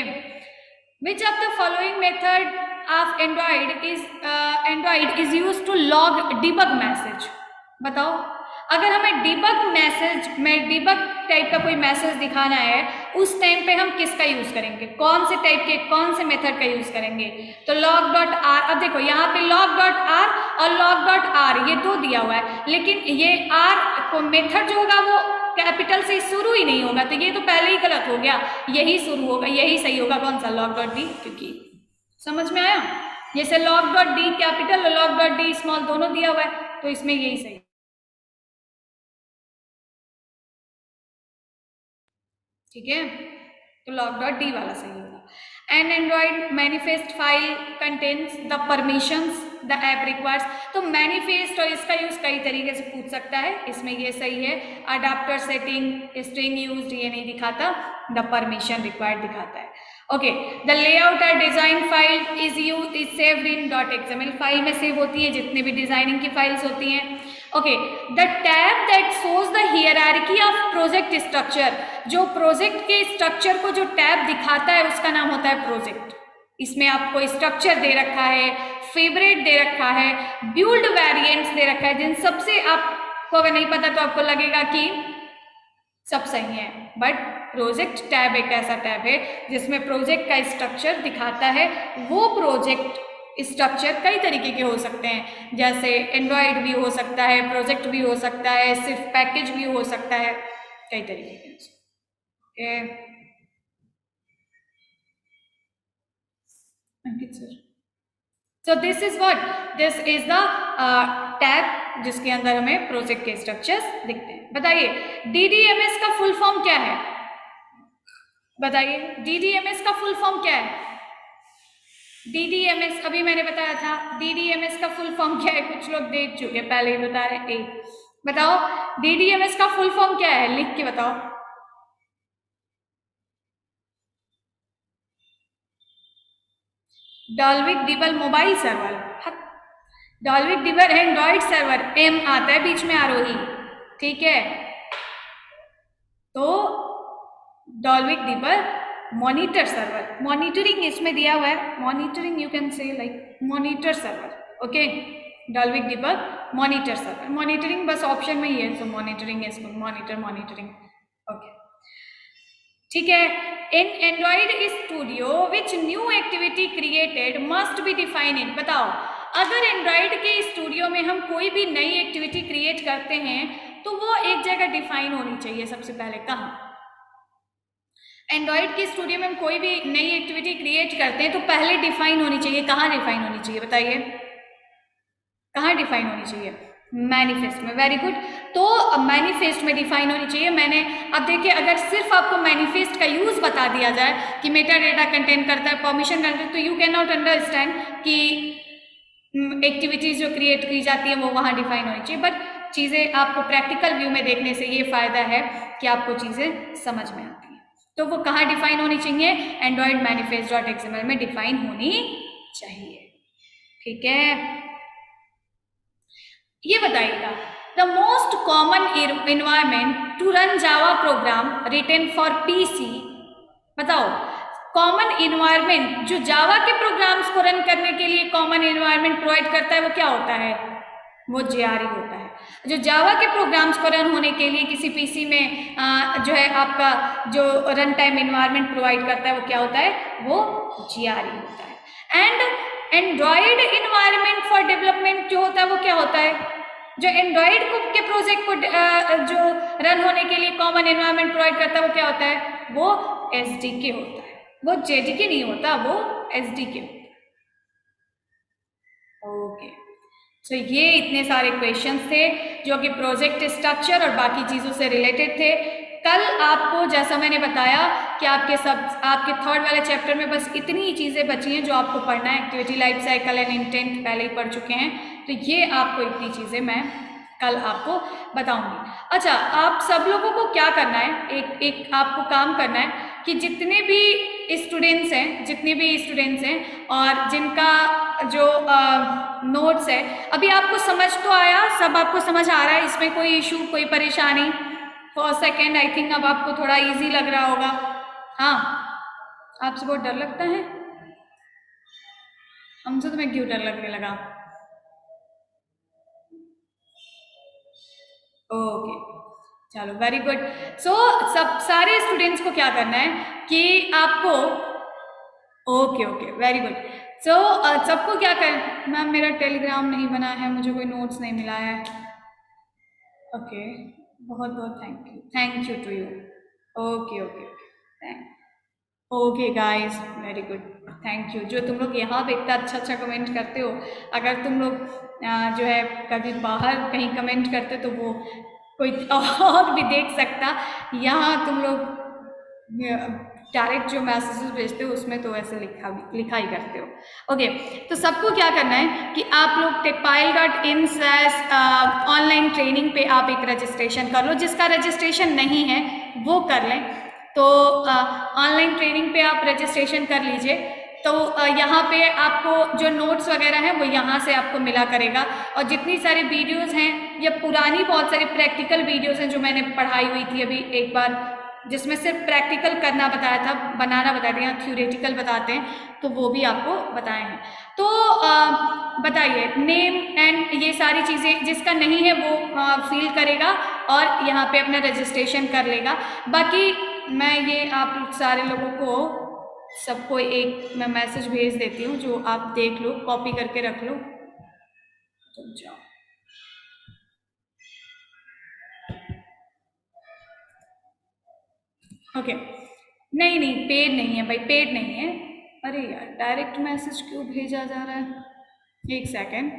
which of the following method of Android is used to log debug message? बताओ, अगर हमें debug message में debug type का कोई मैसेज दिखाना है, उस टाइम पे हम किसका यूज करेंगे? कौन से टाइप के, कौन से मेथड का यूज करेंगे? तो log.r। अब देखो यहाँ पे log.r और log.r ये दो दिया हुआ है, लेकिन ये r को मेथड जो होगा वो कैपिटल से शुरू ही नहीं होगा, तो ये तो पहले ही गलत हो गया, यही शुरू होगा, यही सही होगा। कौन सा? log.d, क्योंकि समझ में आया? जैसे log.d कैपिटल और log.d स्मॉल दोनों दिया हुआ है, तो इसमें यही सही, ठीक है। तो log.d वाला सही होगा। An Android manifest file contains the permissions the app requires. तो मैनिफेस्ट और इसका यूज कई तरीके से पूछ सकता है, इसमें ये सही है। अडाप्टर सेटिंग, स्ट्रिंग यूज, ये नहीं दिखाता, द परमिशन रिक्वायर्ड दिखाता है, ओके। द लेआउट और design file is saved in .xml file में सेव होती है, जितने भी डिजाइनिंग की फाइल्स होती हैं, okay. The tab that shows the hierarchy of project structure, जो प्रोजेक्ट के स्ट्रक्चर को जो टैब दिखाता है उसका नाम होता है प्रोजेक्ट। इसमें आपको स्ट्रक्चर दे रखा है, फेवरेट दे रखा है, बिल्ड वेरिएंट्स दे रखा है, जिन सबसे आपको अगर नहीं पता तो आपको लगेगा कि सब सही है, बट प्रोजेक्ट टैब एक ऐसा टैब है जिसमें प्रोजेक्ट का स्ट्रक्चर दिखाता है। वो प्रोजेक्ट स्ट्रक्चर कई तरीके के हो सकते हैं, जैसे एंड्रॉयड भी हो सकता है, प्रोजेक्ट भी हो सकता है, सिर्फ पैकेज भी हो सकता है, कई तरीके के। Ankit sir, so this is what, this is the tab जिसके अंदर हमें प्रोजेक्ट के स्ट्रक्चर्स दिखते हैं। बताइए DDMS का फुल फॉर्म क्या है? बताइए DDMS का फुल फॉर्म क्या है? DDMS अभी मैंने बताया था, DDMS का फुल फॉर्म क्या है? कुछ लोग देख चुके, पहले ही बता रहे हैं। बताओ DDMS का फुल फॉर्म क्या है, लिख के बताओ। Dalvik debug mobile server, Dalvik debug Android server, M आता है बीच में आरोही, ठीक है। तो Dalvik debug monitor server, monitoring इसमें दिया हुआ है, monitoring you can say like monitor server, okay. Dalvik debug monitor server, monitoring बस ऑप्शन में ही है, तो मॉनिटरिंग है, इसको मॉनिटर, मॉनिटरिंग, ओके। ठीक है। In Android studio which new activity created must be define in, बताओ अगर एंड्रॉइड के स्टूडियो में हम कोई भी नई एक्टिविटी क्रिएट करते हैं तो वो एक जगह डिफाइन होनी चाहिए। सबसे पहले कहाँ? एंड्रॉइड के स्टूडियो में हम कोई भी नई एक्टिविटी क्रिएट करते हैं तो पहले डिफाइन होनी चाहिए। कहाँ डिफाइन होनी चाहिए बताइए, कहाँ डिफाइन होनी चाहिए? मैनिफेस्ट में। Very good. तो मैनिफेस्ट में डिफाइन होनी चाहिए। मैंने अब देखिए, अगर सिर्फ आपको मैनिफेस्ट का यूज बता दिया जाए कि मेटा डेटा कंटेन करता है, परमिशन करता है, तो यू कैन नॉट अंडरस्टैंड कि एक्टिविटीज जो क्रिएट की जाती है वो वहाँ डिफाइन होनी चाहिए। बट चीज़ें आपको प्रैक्टिकल व्यू में देखने से ये फायदा है कि आपको चीज़ें समझ में आती हैं। तो वो कहाँ डिफाइन होनी चाहिए? एंड्रॉइड मैनिफेस्ट डॉट एक्सएमएल में डिफाइन होनी चाहिए। ठीक है, ये बताइएगा, the most common environment to run Java program written for PC, बताओ कॉमन इन्वायरमेंट जो जावा के प्रोग्राम्स को रन करने के लिए कॉमन इन्वायरमेंट प्रोवाइड करता है वो क्या होता है? वो जेआरई होता है। जो जावा के प्रोग्राम्स को रन होने के लिए किसी पीसी में जो है आपका जो रन टाइम इन्वायरमेंट प्रोवाइड करता है वो क्या होता है? वो जेआरई होता है। And Android environment for development जो होता है वो क्या होता है? जो एंड्रॉयड के प्रोजेक्ट को जो रन होने के लिए कॉमन एनवायरनमेंट प्रोवाइड करता है वो क्या होता है? वो एसडीके होता है। वो जेडीके नहीं होता, वो एसडीके होता है। ओके, तो ये इतने सारे क्वेश्चंस थे जो कि प्रोजेक्ट स्ट्रक्चर और बाकी चीज़ों से रिलेटेड थे। कल आपको जैसा मैंने बताया कि आपके थर्ड वाले चैप्टर में बस इतनी ही चीज़ें बची हैं जो आपको पढ़ना है। Activity life cycle and intent पहले ही पढ़ चुके हैं, तो ये आपको इतनी चीज़ें मैं कल आपको बताऊंगी। अच्छा, आप सब लोगों को क्या करना है, एक आपको काम करना है कि जितने भी स्टूडेंट्स हैं और जिनका जो नोट्स है, अभी आपको समझ तो आया, सब आपको समझ आ रहा है, इसमें कोई इशू कोई परेशानी? फॉर सेकेंड आई थिंक अब आपको थोड़ा इजी लग रहा होगा। हाँ, आपसे बहुत डर लगता है? हमसे तुम्हें क्यों डर लगने लगा? ओके, चलो वेरी गुड। सो सब सारे स्टूडेंट्स को क्या करना है कि आपको ओके वेरी गुड। सो सबको क्या कर, मैम मेरा टेलीग्राम नहीं बना है, मुझे कोई नोट्स नहीं मिला है। ओके, बहुत बहुत thank you to you. Okay okay guys, very good, thank you. जो तुम लोग यहाँ पे इतना अच्छा कमेंट करते हो, अगर तुम लोग जो है कभी बाहर कहीं कमेंट करते तो वो कोई और भी देख सकता। यहाँ तुम लोग डायरेक्ट जो मैसेजेस भेजते हो उसमें तो ऐसे लिखा ही करते हो। ओके, तो सबको क्या करना है कि आप लोग techpile.in/ ऑनलाइन ट्रेनिंग पे आप एक रजिस्ट्रेशन कर लो। जिसका रजिस्ट्रेशन नहीं है वो कर लें। तो ऑनलाइन ट्रेनिंग पे आप रजिस्ट्रेशन कर लीजिए। तो यहाँ पे आपको जो नोट्स वगैरह हैं वो यहाँ से आपको मिला करेगा, और जितनी सारी वीडियोस हैं या पुरानी बहुत सारी प्रैक्टिकल वीडियोस हैं जो मैंने पढ़ाई हुई थी अभी एक बार, जिसमें सिर्फ प्रैक्टिकल करना बताया था, बनाना बताया था, यहाँ थ्योरेटिकल बताते हैं, तो वो भी आपको बताए हैं। तो बताइए नेम एंड ये सारी चीज़ें, जिसका नहीं है वो फिल करेगा और यहाँ पे अपना रजिस्ट्रेशन कर लेगा। बाकी मैं ये आप सारे लोगों को सबको एक मैं मैसेज भेज देती हूँ, जो आप देख लो, कॉपी करके रख लो। तो जाओ, ओके। नहीं पेड नहीं है भाई, पेड नहीं है। अरे यार, डायरेक्ट मैसेज क्यों भेजा जा रहा है? एक सेकेंड,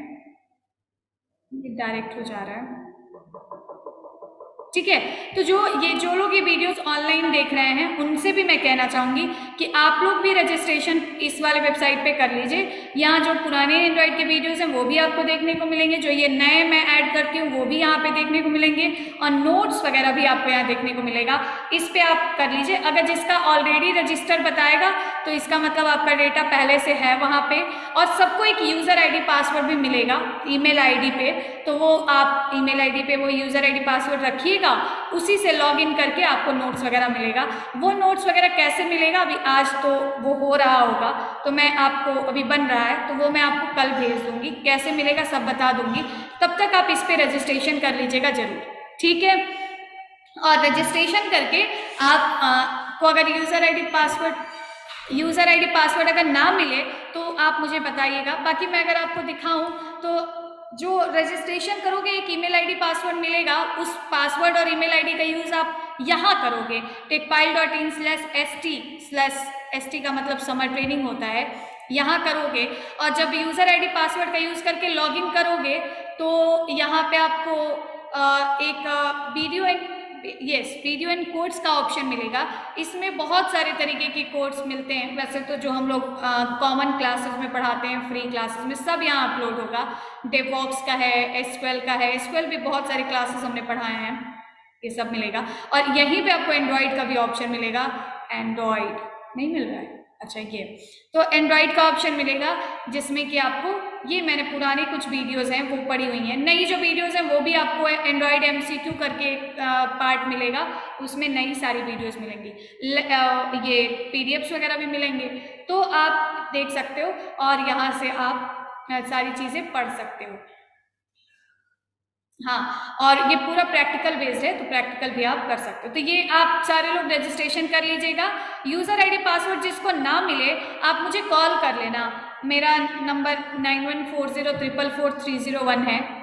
डायरेक्ट हो जा रहा है। ठीक है, तो जो लोग ये वीडियोस ऑनलाइन देख रहे हैं उनसे भी मैं कहना चाहूँगी कि आप लोग भी रजिस्ट्रेशन इस वाले वेबसाइट पे कर लीजिए। यहाँ जो पुराने एंड्रॉइड के वीडियोस हैं वो भी आपको देखने को मिलेंगे, जो ये नए मैं ऐड करती हूँ वो भी यहाँ पे देखने को मिलेंगे, और नोट्स वगैरह भी आपको यहाँ देखने को मिलेगा। इस पर आप कर लीजिए। अगर जिसका ऑलरेडी रजिस्टर बताएगा तो इसका मतलब आपका डेटा पहले से है वहाँ पे, और सबको एक यूज़र ID पासवर्ड भी मिलेगा ईमेल ID पे। तो वो आप ईमेल ID पे वो यूज़र ID पासवर्ड रखिएगा, उसी से लॉगिन करके आपको नोट्स वगैरह मिलेगा। वो नोट्स वगैरह कैसे मिलेगा, अभी आज तो वो हो रहा होगा, तो मैं आपको अभी बन रहा है तो वो मैं आपको कल भेज दूंगी, कैसे मिलेगा सब बता दूंगी। तब तक आप इस पे रजिस्ट्रेशन कर लीजिएगा जरूर, ठीक है? और रजिस्ट्रेशन करके आप आपको अगर यूज़र आईडी पासवर्ड अगर ना मिले तो आप मुझे बताइएगा। बाकी मैं अगर आपको दिखाऊं तो जो रजिस्ट्रेशन करोगे एक ईमेल आईडी पासवर्ड मिलेगा, उस पासवर्ड और ईमेल आईडी का यूज़ आप यहाँ करोगे techpile.in/st का मतलब समर ट्रेनिंग होता है, यहाँ करोगे। और जब यूज़र आईडी पासवर्ड का यूज़ करके लॉगिन करोगे तो यहाँ पे आपको एक वीडियो एंड कोड्स का ऑप्शन मिलेगा। इसमें बहुत सारे तरीके के कोड्स मिलते हैं। वैसे तो जो हम लोग कॉमन क्लासेस में पढ़ाते हैं, फ्री क्लासेस में, सब यहाँ अपलोड होगा। डेवऑप्स का है, एसक्यूएल का है, एसक्यूएल भी बहुत सारे क्लासेस हमने पढ़ाए हैं, ये सब मिलेगा। और यहीं पे आपको एंड्रॉयड का भी ऑप्शन मिलेगा। एंड्रॉयड नहीं मिल रहा है, अच्छा ये तो एंड्रॉयड का ऑप्शन मिलेगा, जिसमें कि आपको ये मैंने पुरानी कुछ वीडियोस हैं वो पड़ी हुई हैं। नई जो वीडियोस हैं वो भी आपको एंड्रॉयड MCQ करके पार्ट मिलेगा, उसमें नई सारी वीडियोस मिलेंगी। ये PDFs वगैरह भी मिलेंगे, तो आप देख सकते हो और यहाँ से आप सारी चीज़ें पढ़ सकते हो। हाँ, और ये पूरा प्रैक्टिकल बेस्ड है, तो प्रैक्टिकल भी आप कर सकते हो। तो ये आप सारे लोग रजिस्ट्रेशन कर लीजिएगा। यूज़र आईडी पासवर्ड जिसको ना मिले आप मुझे कॉल कर लेना। मेरा नंबर 9140444301 है।